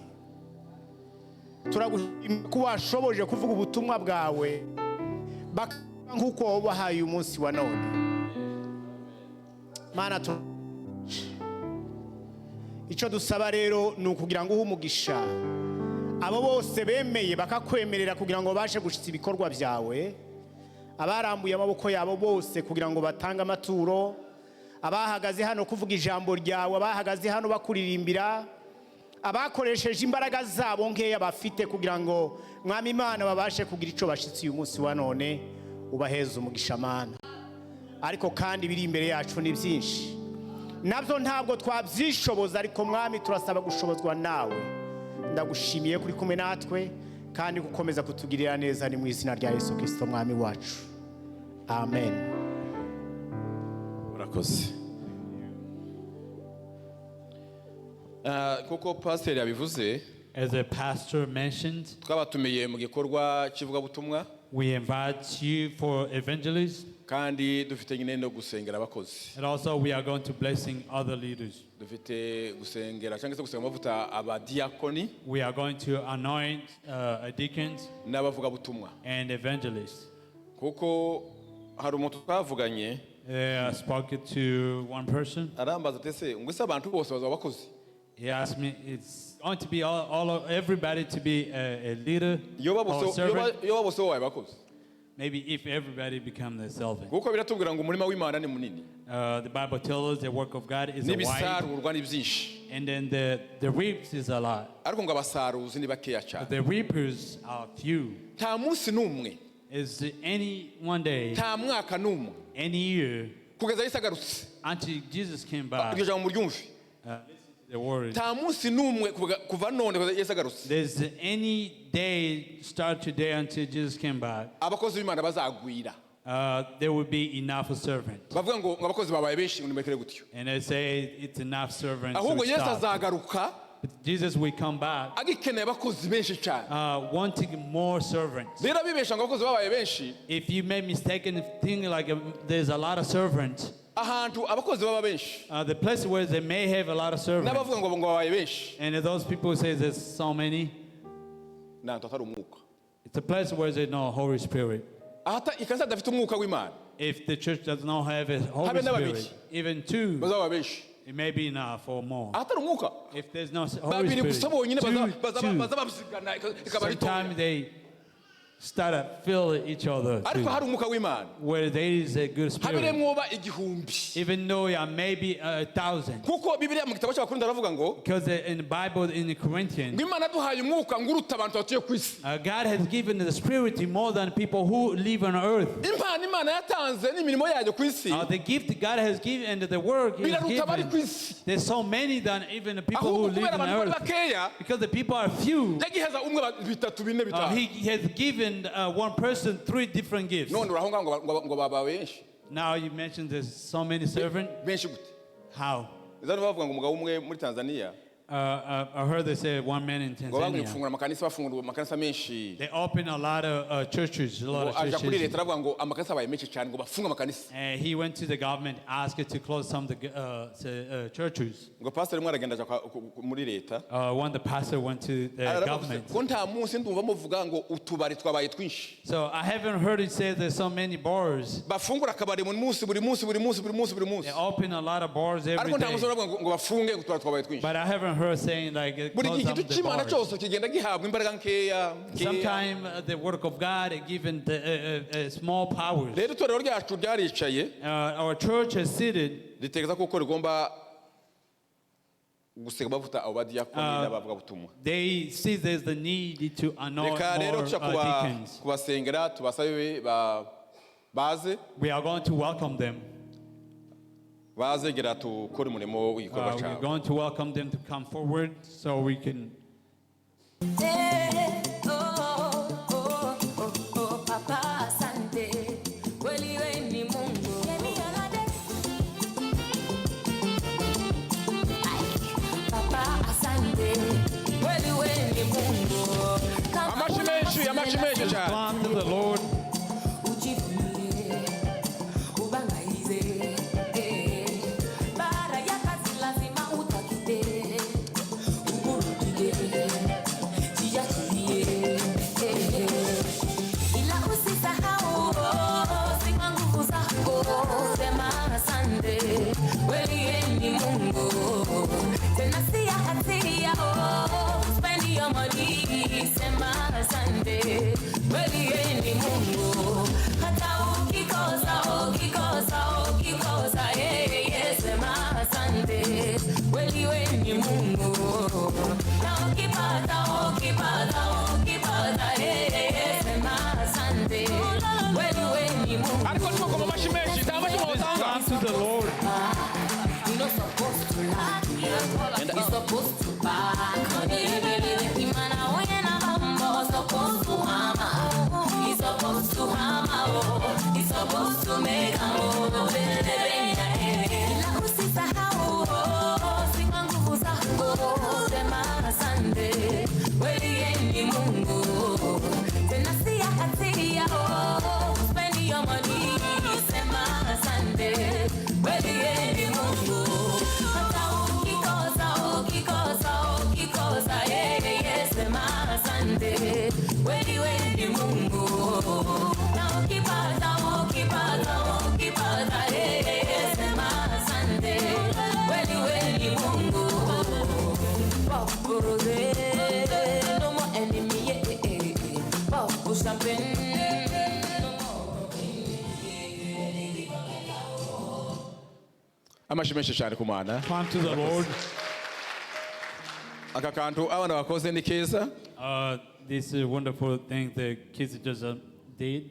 Turagushimira ko washoboje kuvuga ubutumwa bwawe nk'uko wabahaye uyu munsi wa none Mana. Icyo dusaba rero ni ukugira ngo uhe umugisha abo bose bemeye bakakwemerera kugira ngo babashe gushitsa ibikorwa byawe, abarambuye amaboko yabo bose kugira ngo batange amaturo, abahagaze hano kuvuga ijambo ryawe, abahagaze hano bakuririmbira, abakoresheje imbaraga zabo nkeya bafite kugira ngo mwami Imana babashe kugira icyo bashitse uyu munsi wa none. Ubaheze umugisha Mana. Ariko kandi biri imbere yacu ni byinshi, nabyo ntabwo twabyishoboza, ariko mwami turasaba gushobozwa nawe. Ndagushimiye kuri kumwe natwe kandi gukomeza kutugirira neza, ni mu izina rya Yesu Kristo mwami wacu, amen. Urakoze. Kuko pastor yabivuze, As the pastor mentioned, twabatumiye mu gikorwa kivugabutumwa, we invite you for evangelism, kandi dufite nyine no gusengera abakozi. and also we are going to blessing other leaders. Dufite gusengera cyangwa se gusenga amavuta abadiakoni We are going to anoint deacons n'abavugabutumwa. and evangelists. Kuko hari umuntu twavuganye I spoke to one person. arambaza ati ngo ese abantu bose bazaba abakozi? He asked me, it's going to be everybody to be a leader Iyo or servant? bose babaye abakozi. Maybe if everybody become the servant. Kuko biratubwira ngo umurima w'Imana ni munini, The Bible tells us the work of God is a wide, n'ibisarurwa ni byinshi, and then the reaps is a lot. ariko ngo abasaruzi ni bakeya cyane. But the reapers are few. Nta munsi n'umwe, Is any one day, nta mwaka n'umwe, any year, kugeza Yesu agarutse, until Jesus came back. iryo jambo muryumve, Listen to the word. nta munsi n'umwe kuva none kugeza Yesu agarutse There's any day start today until Jesus came back. abakozi b'Imana bazagwira. There will be enough servants. Bavuga ngo abakozi babaye benshi, ngo nimekere gutyo. And they say it's enough servants. Ahubwo To Yesu stop. azagaruka But Jesus will come back agikeneye abakozi benshi cyane. wanting more servants. Rero abibesha ngo abakozi babaye benshi, If you may mistaken think like there's a lot of servants, ahantu abakozi baba benshi the place where they may have a lot of servants, n'abavuga ngo babaye benshi, and those people say there's so many, ntantu atari umwuka. it's a place where there's no Holy Spirit. Ikanisa idafite umwuka w'Imana, If the church does not have a Holy Habe n'ababiri. Spirit, even two, bazaba benshi. it may be enough or more. Ahatari umwuka, If there's no Holy babiri gusa bonyine Spirit, baza babyigana ikaba ari sometimes toya. they start to feel each other Ariko too, hari umwuka w'Imana, where there is a good spirit, habiremwo ba igihumbi. even though you are maybe 1,000. Kuko Bibiliya mu gitabo cy'Abakorinto aravuga ngo Because in the Bible, in the Corinthians, Imana duhaye umwuka ngo uruta abantu batuye ku isi. God has given the spirit to more than people who live on earth. Impano Imana yatanze n'imirimo yayo ku isi The gift God has given and the work He has biraruta abari ku given, isi. there's so many than even the people who Ahubwo live kubera on abantu bari earth. bakeya, Because the people are few, yagiheza umwe bitatu bine bitanu. He has given one person 3 different gifts. None uraho ngo babaye benshi. Now you mentioned there's so many servants. Benshi gute? How? Izano bavuga ngo umugabo umwe muri Tanzania I heard they say one man in ngo bamwe Tanzania. gufungura amakanisa, bafungura amakanisa menshi. They open a lot of churches, a lot Ngo of aja kuri churches. leta aravuga ngo amakanisa abaye menshi cyane ngo bafunge amakanisa. He went to the government, asked it to close some of the churches. Ngo pastor umwe aragenda aja muri leta. When the pastor went to the Aravuga government. ngo nta munsi ndumva muvuga ngo utubari twabaye twinshi. So I haven't heard it say there's so many bars. Bafungura akabari buri munsi buri munsi buri munsi buri munsi buri munsi. They open a lot of bars every Ariko nta munsi day. baravuga ngo bafunge ngo utubari twabaye twinshi. But I haven't heard saying like Buri close gihe up the cy'Imana bars. cyose kigenda gihabwa imbaraga nkeya. Sometimes the work of God is given the small powers. Rero itorero ryacu ryaricaye Our church has seated. ritegeza kuko rigomba gusiga amavuta abo badiyakoni n'abavuga butumwa. They see there's the need to anoint Reka rero more tuca deacons. kubasengera tubasabe baze We are going to welcome them. bazegera tukore umurimo w'igikorwa We're cyabo. going to welcome them to come forward so we can. Oh, oh, oh. Amashi menshi cyane. Clap to the Lord. Ariko niko kwa amashi menshi, nta mashi mwotanga. Clap to the Lord. You're not supposed to lie. You're supposed to back. You're supposed to hammer. He's supposed to hammer. He's supposed to make a move. La usisahau, sina nguvu zako, sema asante. Wewe ni Mungu, tena si hatia. Spend your money, sema asante. Wewe ni Mungu, hata ukikosa, sema asante. Wewe ni Mungu, na ukipata, sema asante. Wewe ni Mungu. Rose, no more enemy, Pop champagne, no more. Amashi menshi cyane ku Mana. Clap to the Lord. Aka kantu abana bakoze ni keza. This is a wonderful thing the kids just did.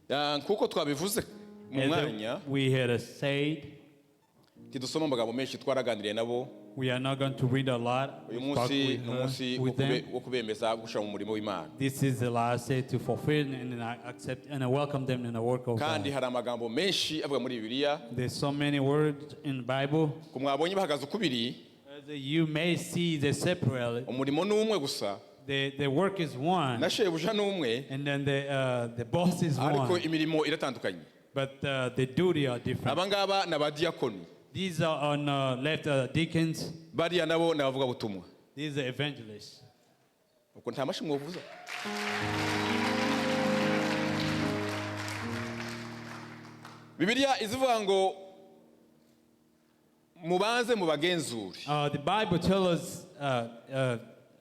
Nkuko twabivuze mu As mwanya we had said, tidusoma amagambo menshi twaraganiriye nabo. we are not going to read a lot. Uyu We spoke munsi ni umunsi with them. wo kubemeza gushira mu murimo w'Imana. This is the last day to fulfill, and I accept and I welcome them in the work of Kandi God. hari amagambo menshi avuga muri Bibiliya. There's so many words in the Bible. Ku mwabonye bahagaze ukubiri, As you may see, they separate. umurimo ni umwe gusa. The work is one, Na shebuja ni umwe, and then the boss is ariko one, imirimo iratandukanye. but the duty are different. Abangaba n'abadiyakoni. These are on left deacons. Bariya nabo n'abavuga butumwa. These are evangelists. Uko nta mashi mwovuza. Bibiliya izivuga ngo mubanze mubagenzure. The Bible tells us,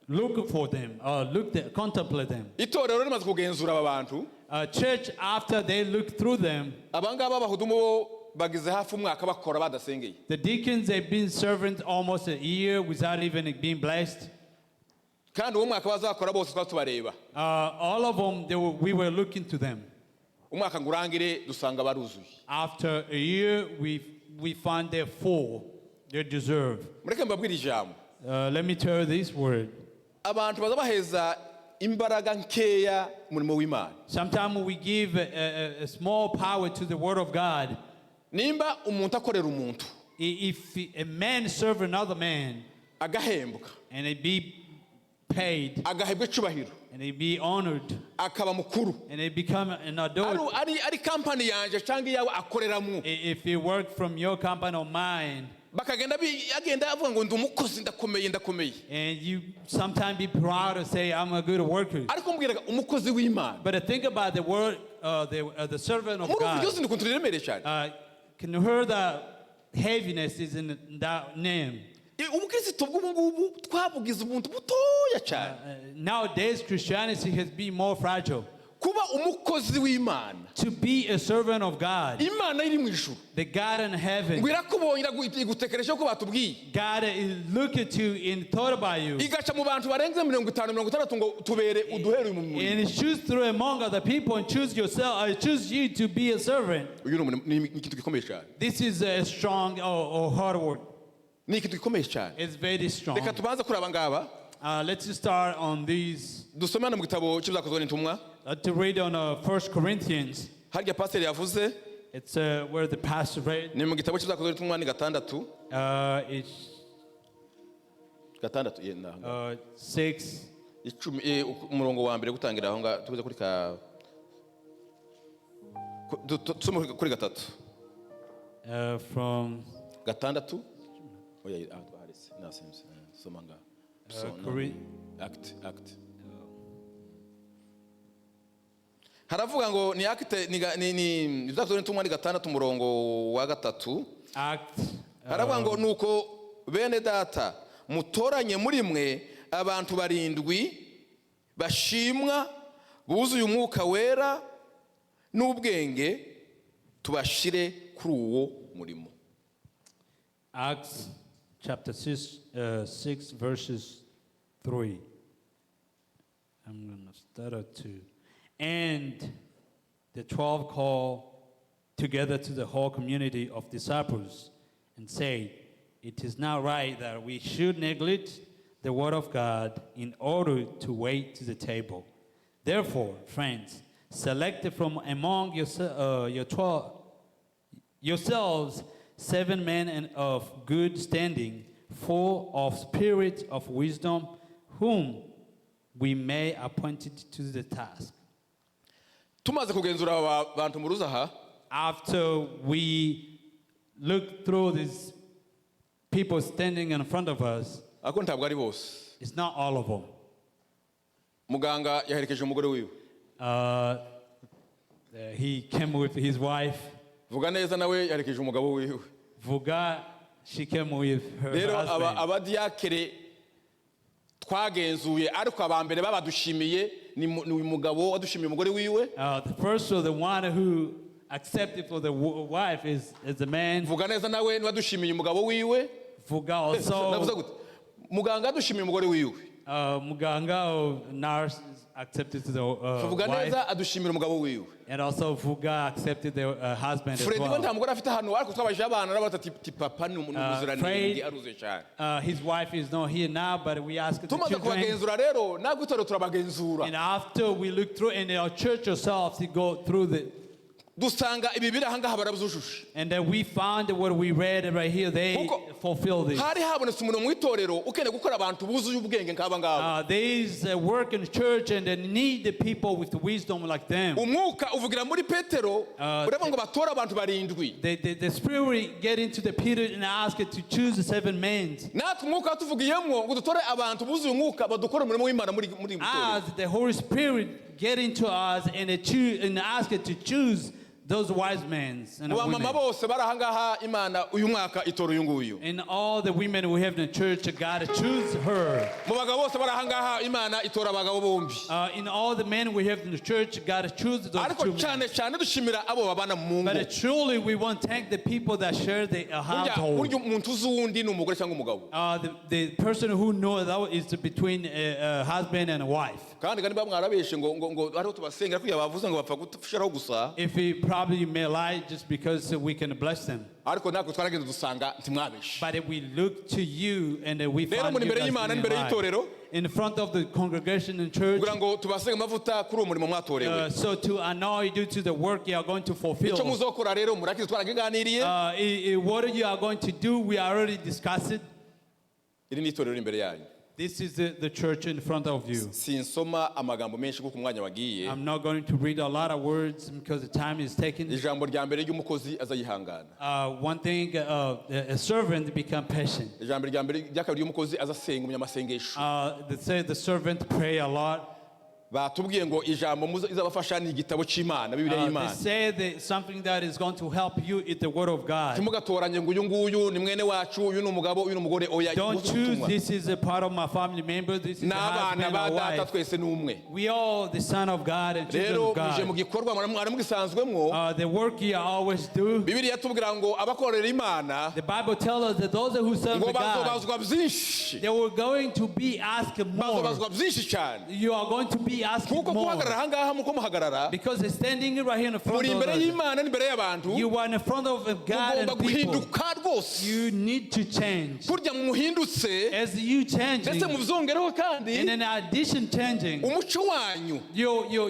look for them, contemplate them. Itorero rimaze kugenzura aba bantu. Church, after they look through them, Abangaba bahudumu bo bagize hafi umwaka bakora badasengeye. the deacons, they've been servants almost a year without even being blessed. Kandi uwo mwaka bazakora bose twatubareba. All of them, we were looking to them. Umwaka ngurangire dusanga baruzuye. After a year, we find they're full, they deserve. Mureke mbabwire ijambo. Let me tell you this word. Abantu baza baheza imbaraga nkeya murimo w'Imana. Sometimes we give a small power to the word of God. Nimba umuntu akorera umuntu If a man serve another man agahembwa, and they be paid agahebwa icubahiro, and they be honored akaba mukuru, and they become an adult, ari kampani yanje cyangwa iyawe akoreramo, if you work from your company or mine, bakagenda agenda avuga ngo ndi umukozi ndakomeye. and you sometimes be proud to say I'm a good worker. Ariko mbwiraga umukozi w'Imana. But think about the word, the servant of Muri God. byose ni kuntu riremereye cyane. Can you hear the heaviness is in that name? Ubukristo bw'ubu ngubu twabugize umuntu butoya cyane. Nowadays, Christianity has been more fragile. Kuba umukozi w'Imana. To be a servant of God, Imana iri mu ijuru. the God in heaven, Ngo irakubonye igutekereje ko batubwiye. God is looking at you and thought about you. Igaca mu bantu barenze 50-60 ngo tubere uduhere mu murimo. And choose through among other people and choose yourself, choose you to be a servant. Uyu ni ikintu gikomeye cyane. This is a strong or hard work. Ni ikintu gikomeye cyane. It's very strong. Reka tubanze kuri aba ngaba. Let's start on these. Dusomane mu gitabo cy'ibyakozwe n'intumwa. To read on 1 Corinthians. Harya pastor yavuze. It's where the pastor read. Ni mu gitabo cy'ibyakozwe n'intumwa ni 6. gatandatu yenda 6. icumi umurongo wa mbere gutangira aho nga tubuze kuri ka tusome kuri gatatu From gatandatu oya twaharese nasense soma nga act haravuga ngo ni act ni bizazo ntumwa ni gatandatu umurongo wa gatatu Act. haravuga ngo nuko bene data mutoranye muri mwe abantu barindwi bashimwa buzuye umwuka wera n'ubwenge tubashire kuri uwo murimo. Acts chapter 6 verses 3. I'm going to start at 2. And the 12 called together to the whole community of disciples and said, "It is not right that we should neglect the word of God in order to wait to the table. Therefore, friends, select from among yourselves 7 men and of good standing, full of spirit of wisdom, whom we may appoint to the task." Tumaze kugenzura abantu muruza ha After we look through these people standing in front of us, ako ntabwo ari bose. it's not all of them. Muganga yaherekeje umugore wiwe. He came with his wife. Vuga neza nawe yaherekeje umugabo wiwe. Vuga, she came with her Rero husband. abadiakere twagenzuye ariko abambere babadushimiye ni umugabo wadushimiye umugore wiwe. The first one, the one who accepted for the wife is the man. Vuga neza nawe niwadushimiye umugabo wiwe. Vuga Navuze also, gute? Muganga adushimiye umugore wiwe. Muganga or nurse accepted the Vuga wife. neza adushimira umugabo wiwe. And also Vuga accepted the husband as Fred ngo well. nta mugore afite hano ariko twabajije abana n'abatati papa ni umuziranenge aruze cyane. His wife is not here now, but we asked the Tumaze children. kubagenzura rero nabwo itoro turabagenzura. And after we look through, and our church ourselves to go through the, Dusanga ibi biri ahangaha barabyujuje. and then we found that what we read right here, they Kuko fulfill this. hari habonetse umuntu mu itorero ukeneye gukora abantu buzuye ubwenge nk'aba ngaba. There is a work in the church, and they need the people with wisdom like them. Umwuka uvugira muri Petero ureba ngo batora abantu barindwi. The spirit get into the Peter and ask it to choose the 7 men. Natwe umwuka watuvugiyemo ngo dutore abantu buzuye umwuka badukora umurimo w'Imana muri itorero. As the Holy Spirit get into us and they choose and ask it to choose those wise men and Mu bamama women. bose bari ahangaha Imana uyu mwaka itora uyu nguyu. And all the women we have in the church, God choose her. Mu bagabo bose bari ahangaha Imana itora abagabo bombi. In all the men we have in the church, God choose those Ariko 2 men. cyane cyane dushimira abo babana mu ngo. But truly, we want to thank the people that share the household. Burya umuntu uzi uwundi ni umugore cyangwa umugabo. The person who knows that is between a husband and a wife. Kandi niba mwarabeshe ngo ariho tubasengera kugira bavuze ngo bapfa gushiraho gusa. If we probably may lie just because we can bless them. Ariko nako twarageze dusanga ntimwabeshe. But if we look to you and we Rero find muri you imbere guys y'Imana in n'imbere lie. y'itorero In front of the congregation and church, kugira ngo tubasenge amavuta kuri uwo murimo mwatorewe. so to anoint you to the work you are going to fulfill. Icyo muzokora rero murakize twaraganiriye. What you are going to do, we already discussed it. Iri ni itorero imbere yanyu. This is the church in front of you. Sinsoma amagambo menshi kuko umwanya wagiye. I'm not going to read a lot of words because the time is taken. Ijambo rya mbere ry'umukozi azayihangana. One thing, a servant become patient. Ijambo rya mbere ry'akabiri ry'umukozi azasenga umunyamasengesho. They say the servant pray a lot. Batubwiye ngo ijambo izabafasha ni igitabo cy'Imana, Bibiliya They y'Imana. say that something that is going to help you is the word of God. Timugatoranye ngo uyu nguyu ni mwene wacu, uyu ni umugabo, uyu ni umugore, oya. Don't choose this is a part of my family member, this is a husband N'abana and ba data wife. twese ni umwe. We all the son of God and children Rero of muje mu God. gikorwa mwari mugisanzwemwo. The work you always do. Bibiliya tubwira ngo abakorera Imana The Bible tells us that those who serve ngo the God, bazobazwa byinshi. they were going to be asked more. Bazobazwa byinshi cyane. You are going to be asked Kuko more. guhagarara ahangaha muko muhagarara. Because standing right here in front Muri of imbere us, y'Imana n'imbere y'abantu. you are in front of God Mugomba and people. guhinduka rwose. You need to change. Kurya muhindutse As you changing, ndetse muzongereho kandi and in addition changing, umuco wanyu.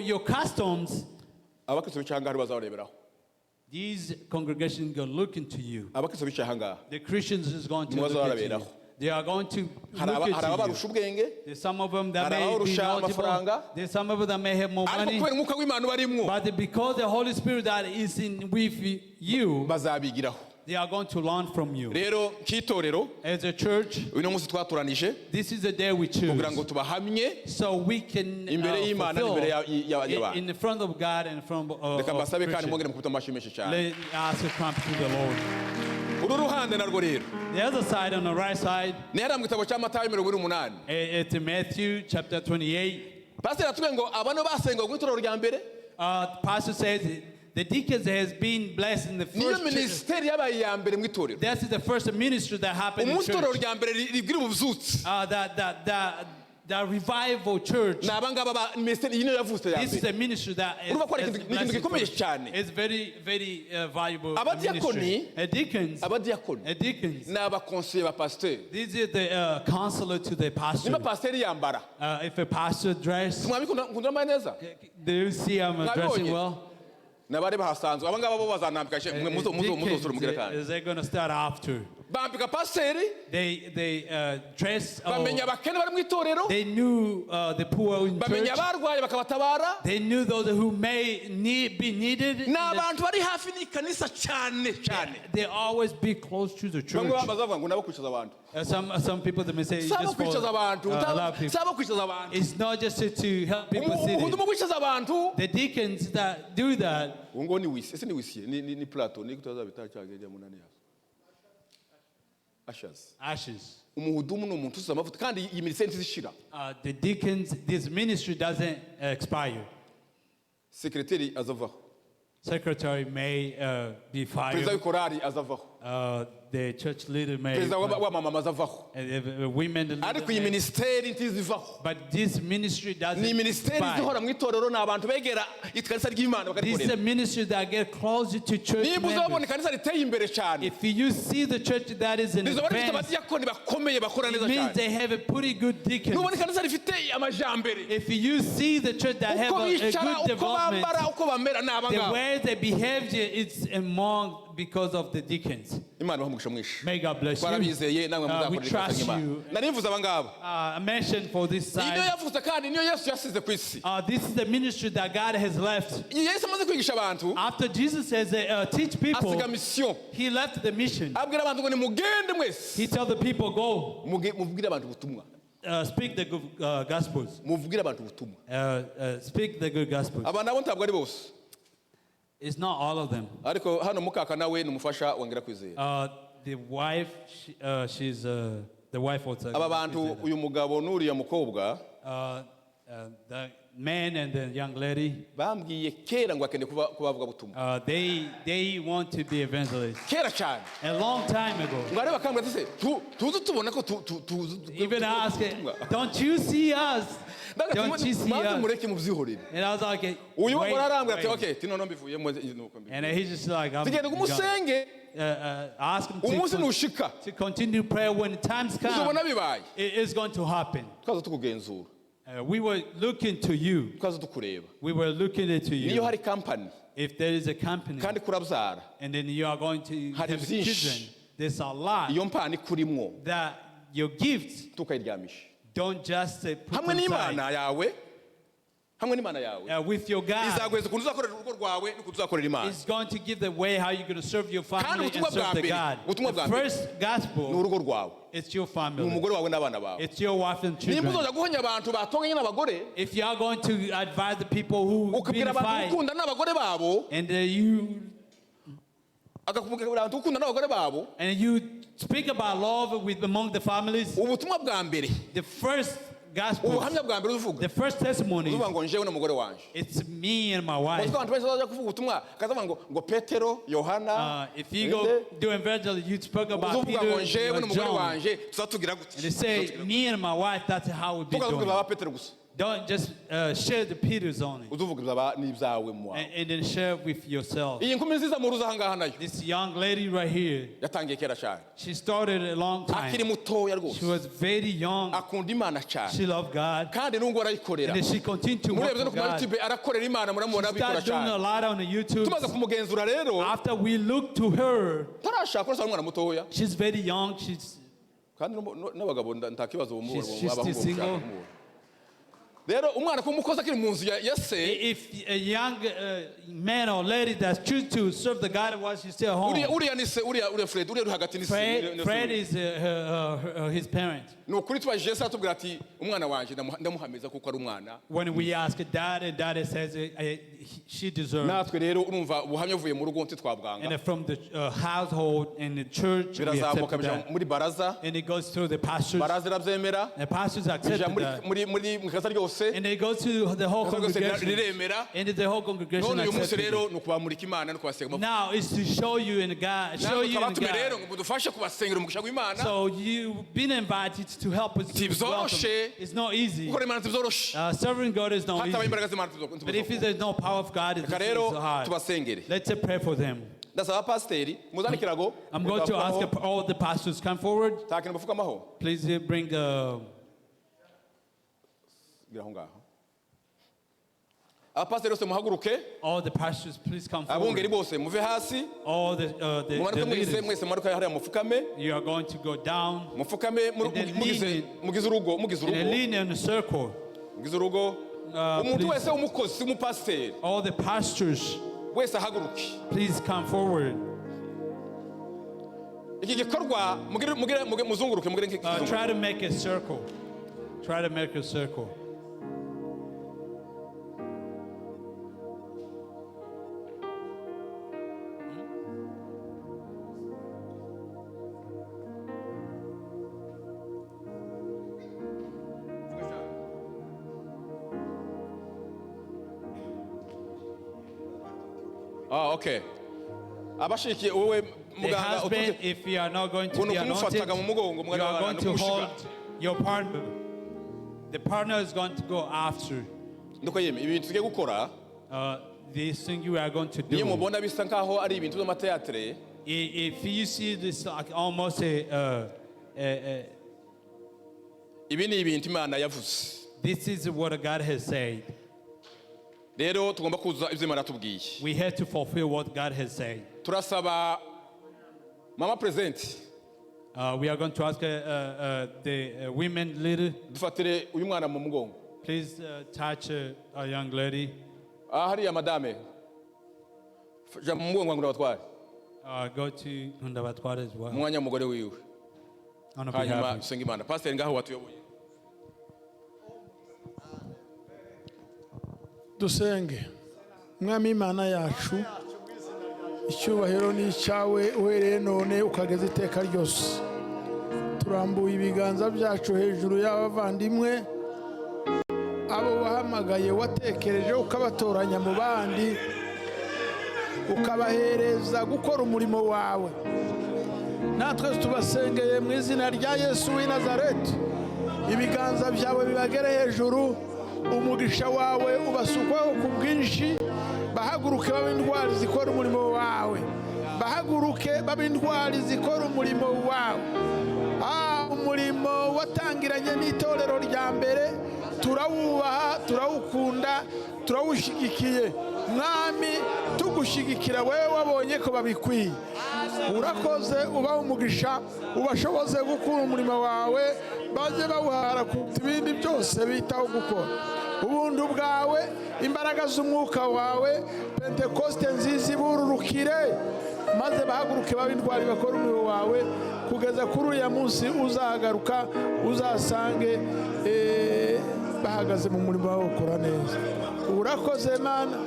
your customs, Abakristo bicaye ahangaha bazabareberaho. these congregations go look into you. Abakristo bicaye ahangaha The Christians is going to nibo look into you. bazabaraberaho. They are going to hari look hari at ababarusha you. ubwenge There's some of them that hari may be ababarusha knowledgeable. amafaranga There's some of them that may have more ariko money. kubera umwuka w'Imana ubarimwo But because the Holy Spirit that is in with you, bazabigiraho they are going to learn from you. rero nk'itorero As a church, uyu munsi twaturanije this is the day we choose. kugira ngo tubahamye So we can imbere y'Imana n'imbere y'abantu in the front of God and in front of reka mbasabe kandi Christian. mwongere mukubita amashyi menshi cyane Let us come to the Lord. uru ruhande narwo rero The other side, on the right side, ni hariya mu gitabo cya Matayo 28 it's in Matthew chapter 28. pasiteri atubwiye ngo abano basenga mu itorero rya mbere Pastor says the deacons has been blessed in the niyo first church. minisiteri yabaye iya mbere mu itorero That is the first ministry that happened in umunsi itorero church. rya mbere ribwira ubuzutsi The revival church. ni abangaba ba minisiteri iyi niyo yavutse ya This is mbere a ministry that is, urumva ko ari is ikintu blessed gikomeye first. cyane It's very, very valuable Abadiyakoni- ministry. Deacons. abadiyakoni Deacons. ni abakonseye ba pasiteri This is the counselor to the pastor. niba pasiteri yambara If a pastor dress, mwabikunda mwambaye neza do you see I'm dressing Mwabibonye? well? n'abari bahasanzwe abangaba bo bazanambika muzosura umugire Deacons, kandi is they going to start after? bambika pasiteri They dress. bamenya abakene bari mu itorero They knew the poor in bamenya church. abarwaye bakabatabara They knew those who may be needed. in ni the- abantu bari hafi n'ikanisa cyane cyane They always be close to the church. bamwe bazavuga ngo nabo kwicaza abantu Some people they may say it's saba just for kwicaza abantu a lot of people. saba kwicaza abantu It's not just to help people sit. umuntu mu kwicaza abantu The deacons that do that, ubu ngo ni wisi ese ni wisi ni plato ni kutazabita cyangwa munani yazo ashes ashes. umuhudumu ni umuntu usize amavuta kandi iyi minisiteri ntizishira The deacons, this ministry doesn't expire. sekreteri azavaho Secretary may be perezida fired. w'ikorari azavaho The church leader may. perezida w'amamama azavaho Women. ariko iyi minisiteri ntizivaho But this ministry doesn't. ni minisiteri expire. zihora mu itorero ni abantu begera ikanisa ry'Imana This is a bakarikorera ministry that get closer to church niba uzabona members. ikanisa riteye imbere cyane If you see the church that is in rizaba rifite advance, abadiyakoni bakomeye bakora it neza means cyane they have a pretty good deacon. nubona ikanisa rifite amajambere If you see the church that have uko a bicara good uko development, bambara uko bamera ni the abangaba way they behave, it's among because of the deacons. imana bamugisha mwinshi May God bless you. twarabizeye namwe We muzakorera ikanisa trust ry'Imana you. nari mvuze abangaba I mentioned for this iyi niyo side, yavutse kandi niyo yesu yasize ku isi this is the ministry that God has left. iyo yesu amaze kwigisha abantu After Jesus has teach people, asiga misiyo he left the mission. abwira abantu ngo nimugende mwese He told the people, go mubwire abantu ubutumwa speak the good gospels. mubwire abantu ubutumwa Speak the good gospels. aba nabo ntabwo ari bose It's not all of them. ariko hano mukaka nawe ni umufasha wongera kwizera The wife, she's the wife also. aba bantu uyu mugabo n'uriya mukobwa The man and the young lady, bambwiye kera ngo akeneye kuba avuga butumwa they want to be evangelists. kera cyane A long time ago. ngo arebe akambwira ati se tuzi tubona ko tuzi Even ask, don't you see us? Don't you see maze us? mureke mubyihorere And I was like, uyu wait, we arambwira ati wait. okay tino mbivuyemo nuko mbi And he's just like, I'm tugende umusenge ask him umunsi nushika to continue prayer when times come. uzobona bibaye It is going to happen. twaza tukugenzura We were looking to you. twaza tukureba We were looking into niyo you. hari company If there is a company kandi kurabyara and then you are going to Hari have byinshi. children, there's a lot iyo mpano ikurimwo that your gifts tukayiryamisha don't just put hamwe inside. n'imana yawe hamwe n'imana yawe With your God, izaguheza ukuntu uzakorera urugo rwawe n'ukuntu uzakorera imana it's going to give the way how you're going to serve your Kandi family and ubutumwa bwa serve the mbere, God. ubutumwa bwa The mbere. first ni gospel, urugo rwawe it's your ni family. umugore wawe n'abana bawe It's your wife and nimba children. uzoja guhonya abantu batonganye n'abagore If you are going to advise the people who ukabwira abantu fight gukunda n'abagore babo and you akakubwira abantu gukunda n'abagore babo speak about love with among the families, ubutumwa bwa mbere the first gospel, ubuhamya bwa mbere uvuga the first testimony, uvuga ngo njewe n'umugore wanje it's me and my wife. abantu benshi bazaja kuvuga ubutumwa akazavuga ngo petero yohana If you go do evangelism, you spoke about uzuvuga Peter ngo njewe and n'umugore John, wanje tuzatugira and they gute say, me and my wife, that's how we be tukavuga doing. ibya petero gusa Don't just share the Peters only, uzuvuga n'ibyawe mu wawe and then share with yourself. iyi nkumi nziza muruza ahangaha nayo This young lady right here, yatangiye kera cyane she started a long akiri time. mutoya She rwose was very young. akunda imana cyane She loved God. kandi n'ubwo arayikorera And then she continued to work murebye no for ku ma God. YouTube arakorera imana muramubona She abikora started doing a cyane lot on the YouTube. tumaze kumugenzura rero After we looked to her, tarashaka urasa umwana mutoya she's very young. kandi n'abagabo ntakibazo bumubura She's still single. rero umwana kumukoza akiri mu nzu ya se If a young man or lady that choose to serve the God while she's still home, uriya ni se uriya Fred uriya uri hagati ni se Fred is his parent. ni ukuri tubajije se atubwira ati umwana wanje ndamuhamiriza kuko ari umwana. When we ask dad, and dad says she deserves. natwe rero urumva ubuhamya buvuye mu rugo ntitwabwanga And from the household and the church, we birazamuka accept bija that. muri baraza And it goes through the pastors. baraza irabyemera The pastors accept bija that. muri mu kasa ryose And it goes to the whole Kasa ryose congregation. riremera. And the whole congregation none uyu munsi accepts rero it. ni ukubamurika imana no kubasengera Now it's to show you in God, show you in twabatume rero God. ngo mudufashe kubasengera umugisha w'imana So you've been invited to help us. To welcome. Ntibyoroshe. It's not easy. gukora imana ntibyoroshe Serving God is not hataba easy. imbaraga z'imana But if there's no power of God, it's reka rero so hard. tubasengere Let's pray for them. ndasaba pasiteri muzane ikirago I'm going to ask all the pastors come forward. takira mupfukamaho Please bring the. gira aho ngaho abapasiteri bose muhaguruke All the pastors, please come abungeri forward. bose muve hasi All the mumanuke mwese leaders, mwese mumanuke hariya mupfukame you are going to go down mupfukame mugize urugo in a linear circle. mugize urugo umuntu please. wese w'umukozi w'umupasiteri All the pastors, wese ahaguruke please come forward. iki gikorwa muzunguruke mugire nk'ikizunguruke Try to make a circle. Try to make a circle. okay abashikiye wowe The muganga husband, if you are not going to Umuntu be anointed, kumufataga mu mugongo, you are going to kumushiga. hold your partner. The partner is going to go after ndiko yeme ibintu tugiye gukora this thing you are going to niyo do. mubona bisa nkaho ari ibintu by'amateatre If you see this like almost ibi ni ibintu imana yavuze this is what God has said. rero tugomba kuzuza ibyo imana yatubwiye We have to fulfill what God has said. turasaba mama present We are going to ask the women leader, dufatire uyu mwana mu mugongo please touch a young lady. hariya madame ja mu mugongo ngo ndabatware Go to Hundabatwara as well. umwanya w'umugore wiwe On hanyuma behalf of- dusenga imana pasiteri ngaho watuyoboye dusenge mwami imana yacu icyubahiro ni icyawe uhereye none ukageza iteka ryose turambuye ibiganza byacu hejuru y'abavandimwe abo wahamagaye watekereje ukabatoranya mu bandi ukabahereza gukora umurimo wawe natwe tubasengeye mu izina rya Yesu w'i Nazareti ibiganza byawe bibagere hejuru umugisha wawe ubasukwaho ku bwinshi bahaguruke babe intwari zikora umurimo wawe bahaguruke babe intwari zikora umurimo wawe umurimo watangiranye n'itorero rya mbere turawubaha turawukunda turawushyigikiye mwami tugushyigikira wowe wabonye ko babikwiye urakoze ubaha umugisha ubashoboze gukura umurimo wawe bajye bawuhara kuruta ibindi byose bitaho gukora ubuntu bwawe imbaraga z'umwuka wawe pentekoste nziza ibururukire maze bahaguruke babe intwari bakora umurimo wawe kugeza kuri uriya munsi uzagaruka uzasange bahagaze mu murimo wawe ukora neza urakoze mana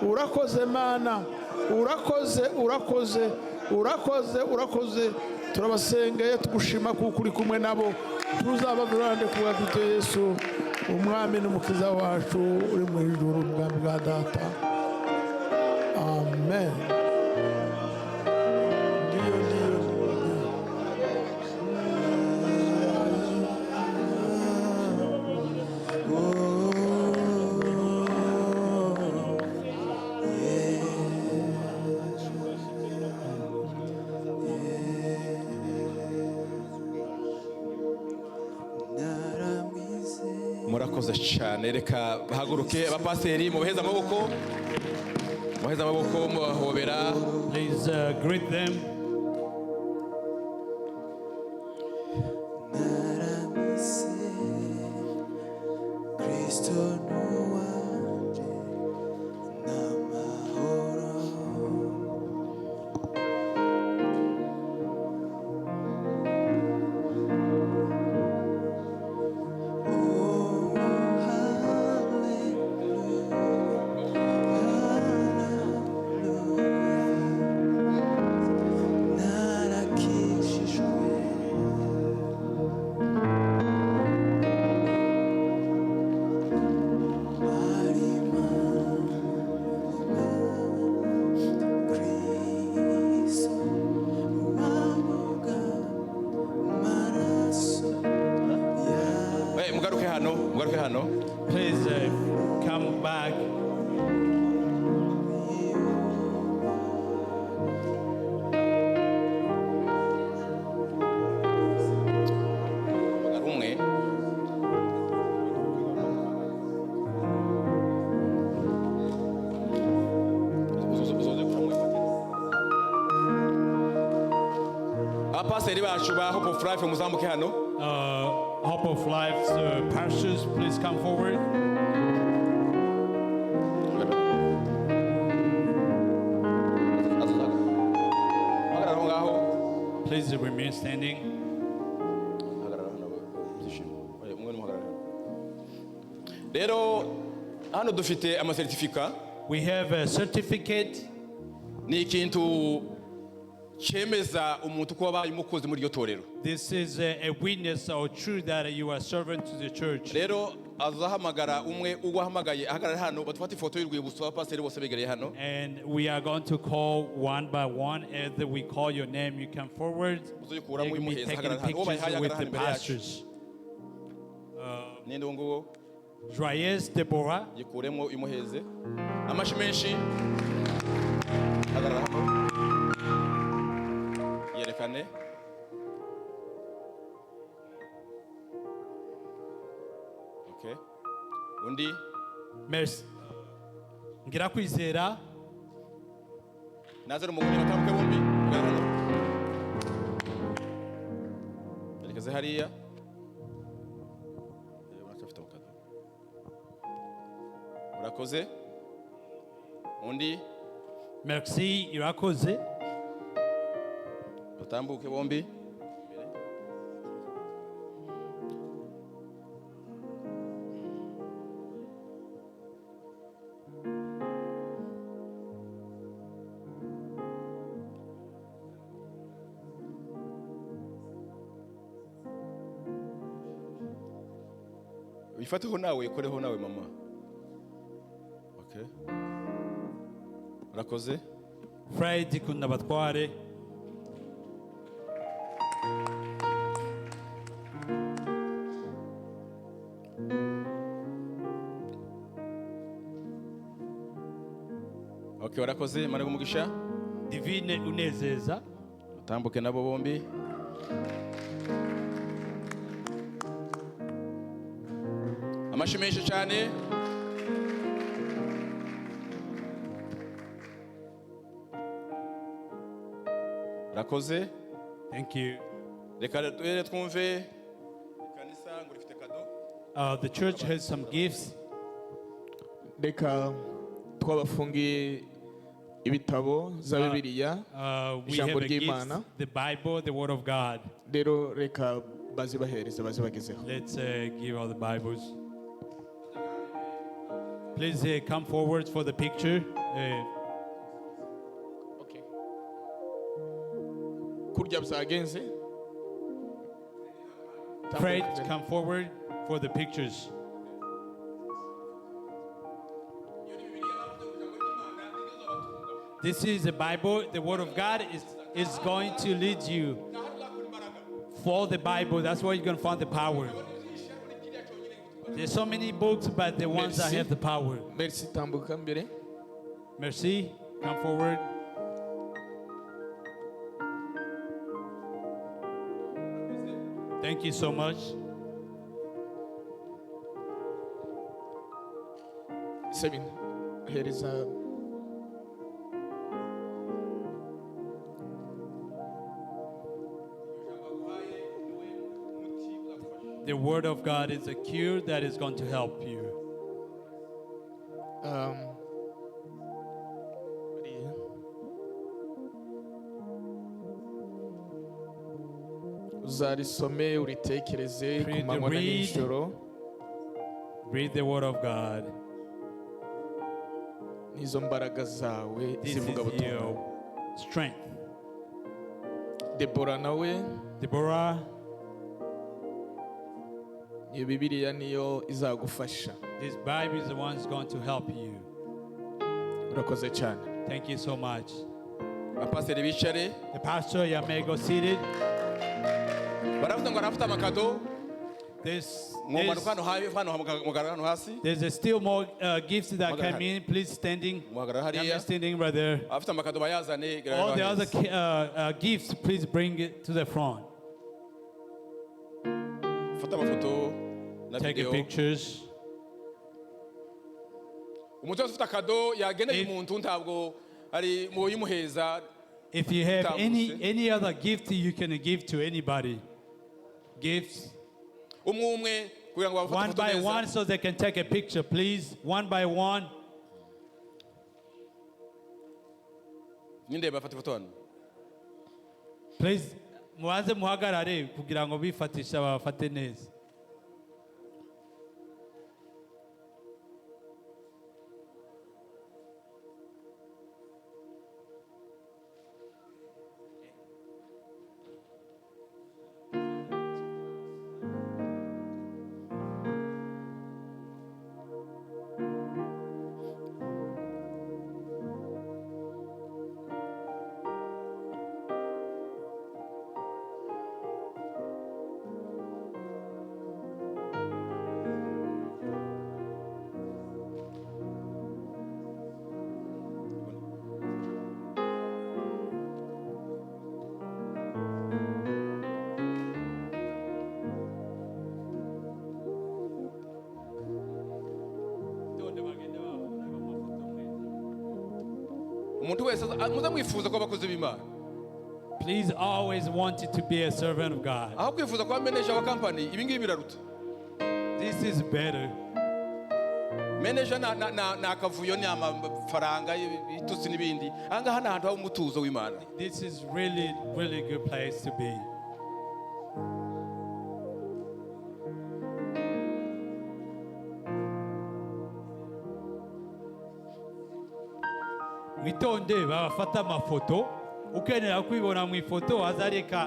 urakoze mana urakoze urakoze urakoze urakoze turabasengeye tugushima kuko uri kumwe nabo tuzabavurane kuba dufite Yesu umwami n'umukiza wacu uri mu ijuru ubwami bwa data amen ndiyo ndiyo murakoze cyane reka bahaguruke abapasiteri mubaheze amaboko mubahobera Please greet them. mugaruke hano. Please come back. Mugaru umwe. Abapasiteri bacu ba Hope of Life muzamuke hano. Hope of Life's pastors, please come forward. Hagarara aho ngaho. Please remain standing. Hagarara hano. Mwe muhagarara. Rero hano dufite amasertifika. We have a certificate. Ni ikintu cyemeza umuntu ko wabaye umukozi muri iryo torero. This is a witness or truth that you are servant to the church. Rero azahamagara umwe uwahamagaye ahagarara hano batufata ifoto y'urwibutso abapasiteri bose begereye hano. And we are going to call one by one. As we call your name, you come forward. They will be taking pictures with the pastors. Ninde uwo nguwo? Joyeuse Deborah. Yikuremo imuheze. Amashi menshi. Hagarara hano. Yerekane. Okay. Undi. Merci. Ngira kwizera. Nazara umugore batambuke bombi. Yerekeze hariya. Uracafite ukado. Urakoze. Undi. Merci, irakoze. Batambuke bombi. Ifateho nawe ikoreho nawe mama. Okay. Urakoze. Fred Kundabatware. Okay, urakoze mane kumugisha. Divine Unezeza. Batambuke nabo bombi. Amashi menshi cyane. Urakoze. Thank you. Reka twumve kanisa ngo rifite kado. The church has some gifts. Reka twabafungiye ibitabo za Bibiliya We ijambo have a gift, ry'Imana. the Bible, the Word of God. Rero reka bazibahereze bazibagezeho. Let's give all the Bibles. Please come forward for the picture. Okay. Kurya byagenze. Fred, come forward for the pictures. This is the Bible. The Word of God is going to lead you. For the Bible, that's where you're going to find the power. There's so many books, but the ones that Merci. have the power. Merci, tambuka mbere. Merci, come forward. Thank you so much. Sebin, hereza. The Word of God is a cure that is going to help you. buriya. Uzarisome uritekereze ku Read the manywa na read. nijoro Read the word of God. n'izo mbaraga zawe This is zivugabutumwa. your strength. Debora nawe Deborah, iyo bibiliya niyo izagufasha. this Bible is the one who's going to help you. Urakoze cyane. Thank you so much. abapasiteri bicare. The pastor, you may go seated. baravuga ngo arafite amakado. There's, mwomanuka hano hasi. there's still more gifts that Muhagarara come in. Please standing. muhagarara I'm hariya. standing right there. abafite amakado bayazane. All the other gifts, please bring it to the front. fata amafoto na Take video. pictures. umuntu wese ufite akado yageneye If- umuntu ntabwo ari mu yimuheza. If you have Tambuse. any other gift you can give to anybody, gifts umwe umwe kugira ngo bafate one ifoto by neza. one so they can take a picture, please. One by one. ninde bafate ifoto hano. Please, mubanze muhagarare kugira ngo bifatisha babafate neza. umuntu wese muze mwifuza ko abakozi b'Imana. Please always want it to be a servant of God. aho kwifuza kuba manager wa company ibi ngibi biraruta. This is better. manager na akavuyo ni amafaranga y'itutsi n'ibindi. aha ngaha ni ahantu haba umutuzo w'Imana. This is really, really good place to be. Mwitonde babafata amafoto, ukenera kwibona mu ifoto azareka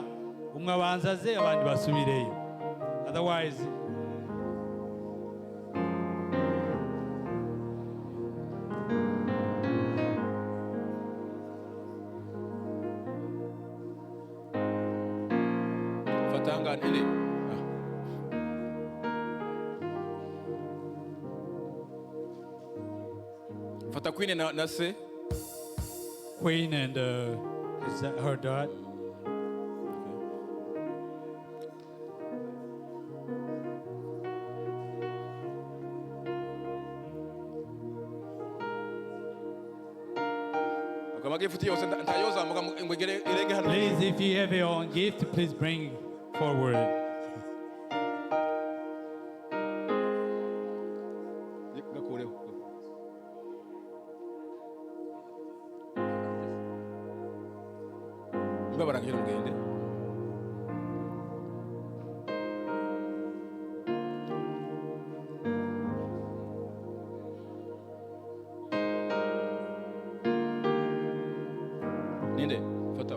umwe abanza aze abandi basubireyo. Otherwise, fata aha ngaha ninde. fata Queen na se. Queen and is that her dad? akamage ifuti yose ntayozamuka ngo irenge hano. Please, if you have your own gift, please bring forward. gakureho. niba barangije mugende. ninde fata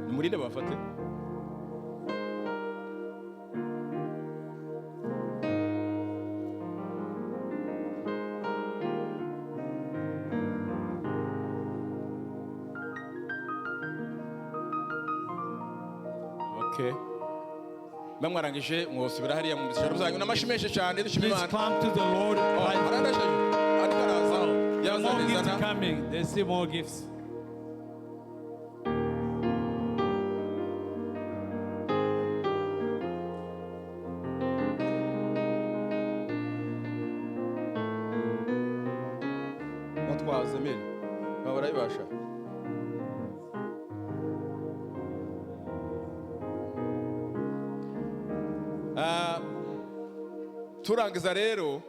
nimurinde bafate. Okay. Bamwarangije mwosubira hariya mu bishyaro byanyu n'amashi menshi cyane dushima Please Imana. come to the Lord. Arandashe ariko araza There are more gifts yazanizana. coming. There's still more gifts. Mutwaze mire. Baba barayibasha. turangiza rero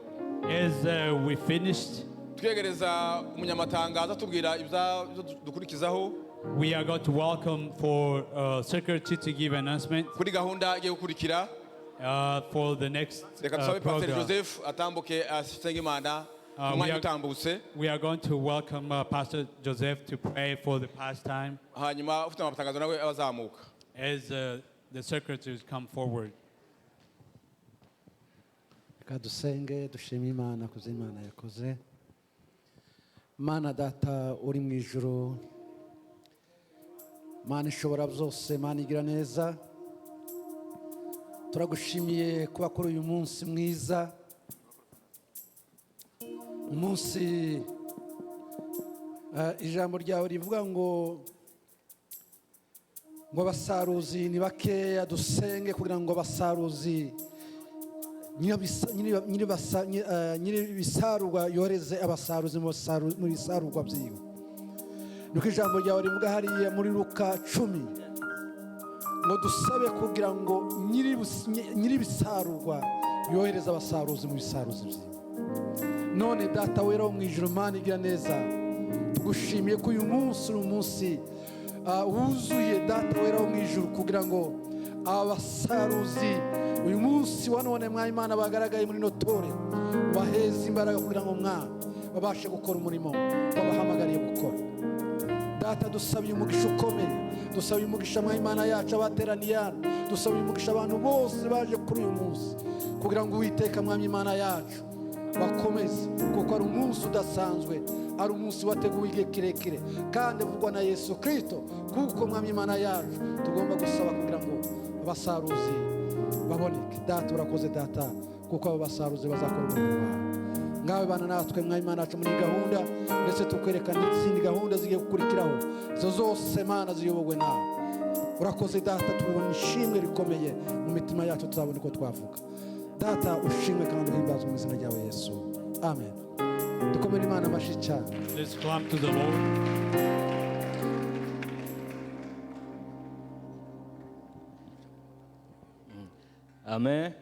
As we finished, twegereza umunyamatangazo atubwira ibyo dukurikizaho we are going to welcome for secretary to give announcement kuri gahunda igiye gukurikira. for the next Reka dusabe Pastor program. Joseph atambuke asenge Imana umwanya utambutse, We are going to welcome Pastor Joseph to pray for the pastime hanyuma ufite amatangazo nawe abazamuka. as the secretaries come forward. Reka dusenge dushime Imana kuzo Imana yakoze. Mana data uri mu ijuru, Mana ishobora byose, Mana igira neza, turagushimiye kuba kuri uyu munsi mwiza, umunsi ijambo ryawe rivuga ngo abasaruzi ni bakeya, dusenge kugira ngo abasaruzi nyir'ibisarurwa yohereze abasaruzi mu bisarurwa byiwe. Nuko ijambo ryawe rivuga hariya muri Luka 10 ngo dusabe kugira ngo nyir'ibisarurwa yohereze abasaruzi mu bisaruzi byiwe. None data wera wo mu ijuru, Mana igira neza, tugushimiye ko uyu munsi uri umunsi wuzuye data wera wo mu ijuru, kugira ngo abasaruzi uyu munsi wa none mwa Imana bagaragaye muri notore baheze imbaraga kugira ngo mwa babashe gukora umurimo babahamagariye gukora. Data dusabiye umugisha ukomeye, dusabiye umugisha mwa Imana yacu abateraniye hano, dusabiye umugisha abantu bose baje kuri uyu munsi, kugira ngo Uwiteka mwa Imana yacu bakomeze, kuko ari umunsi udasanzwe, ari umunsi wateguwe igihe kirekire kandi uvugwa na Yesu Kristo. Kuko mwa Imana yacu tugomba gusaba kugira ngo abasaruzi baboneke. Data urakoze data, kuko abo basaruzi bazakora umurimo wawe. Ngawe bana natwe mwa Imana yacu muri gahunda, ndetse tukwerekana n'izindi gahunda zigiye gukurikiraho, izo zose Mana ziyobowe nawe. Urakoze data, tubona ishimwe rikomeye mu mitima yacu, tuzabona uko twavuga. Data ushimwe kandi uhimbazwe mu izina ryawe Yesu, amen. Dukomere Imana amashyi cyane. Let's clap to the Lord. Amen.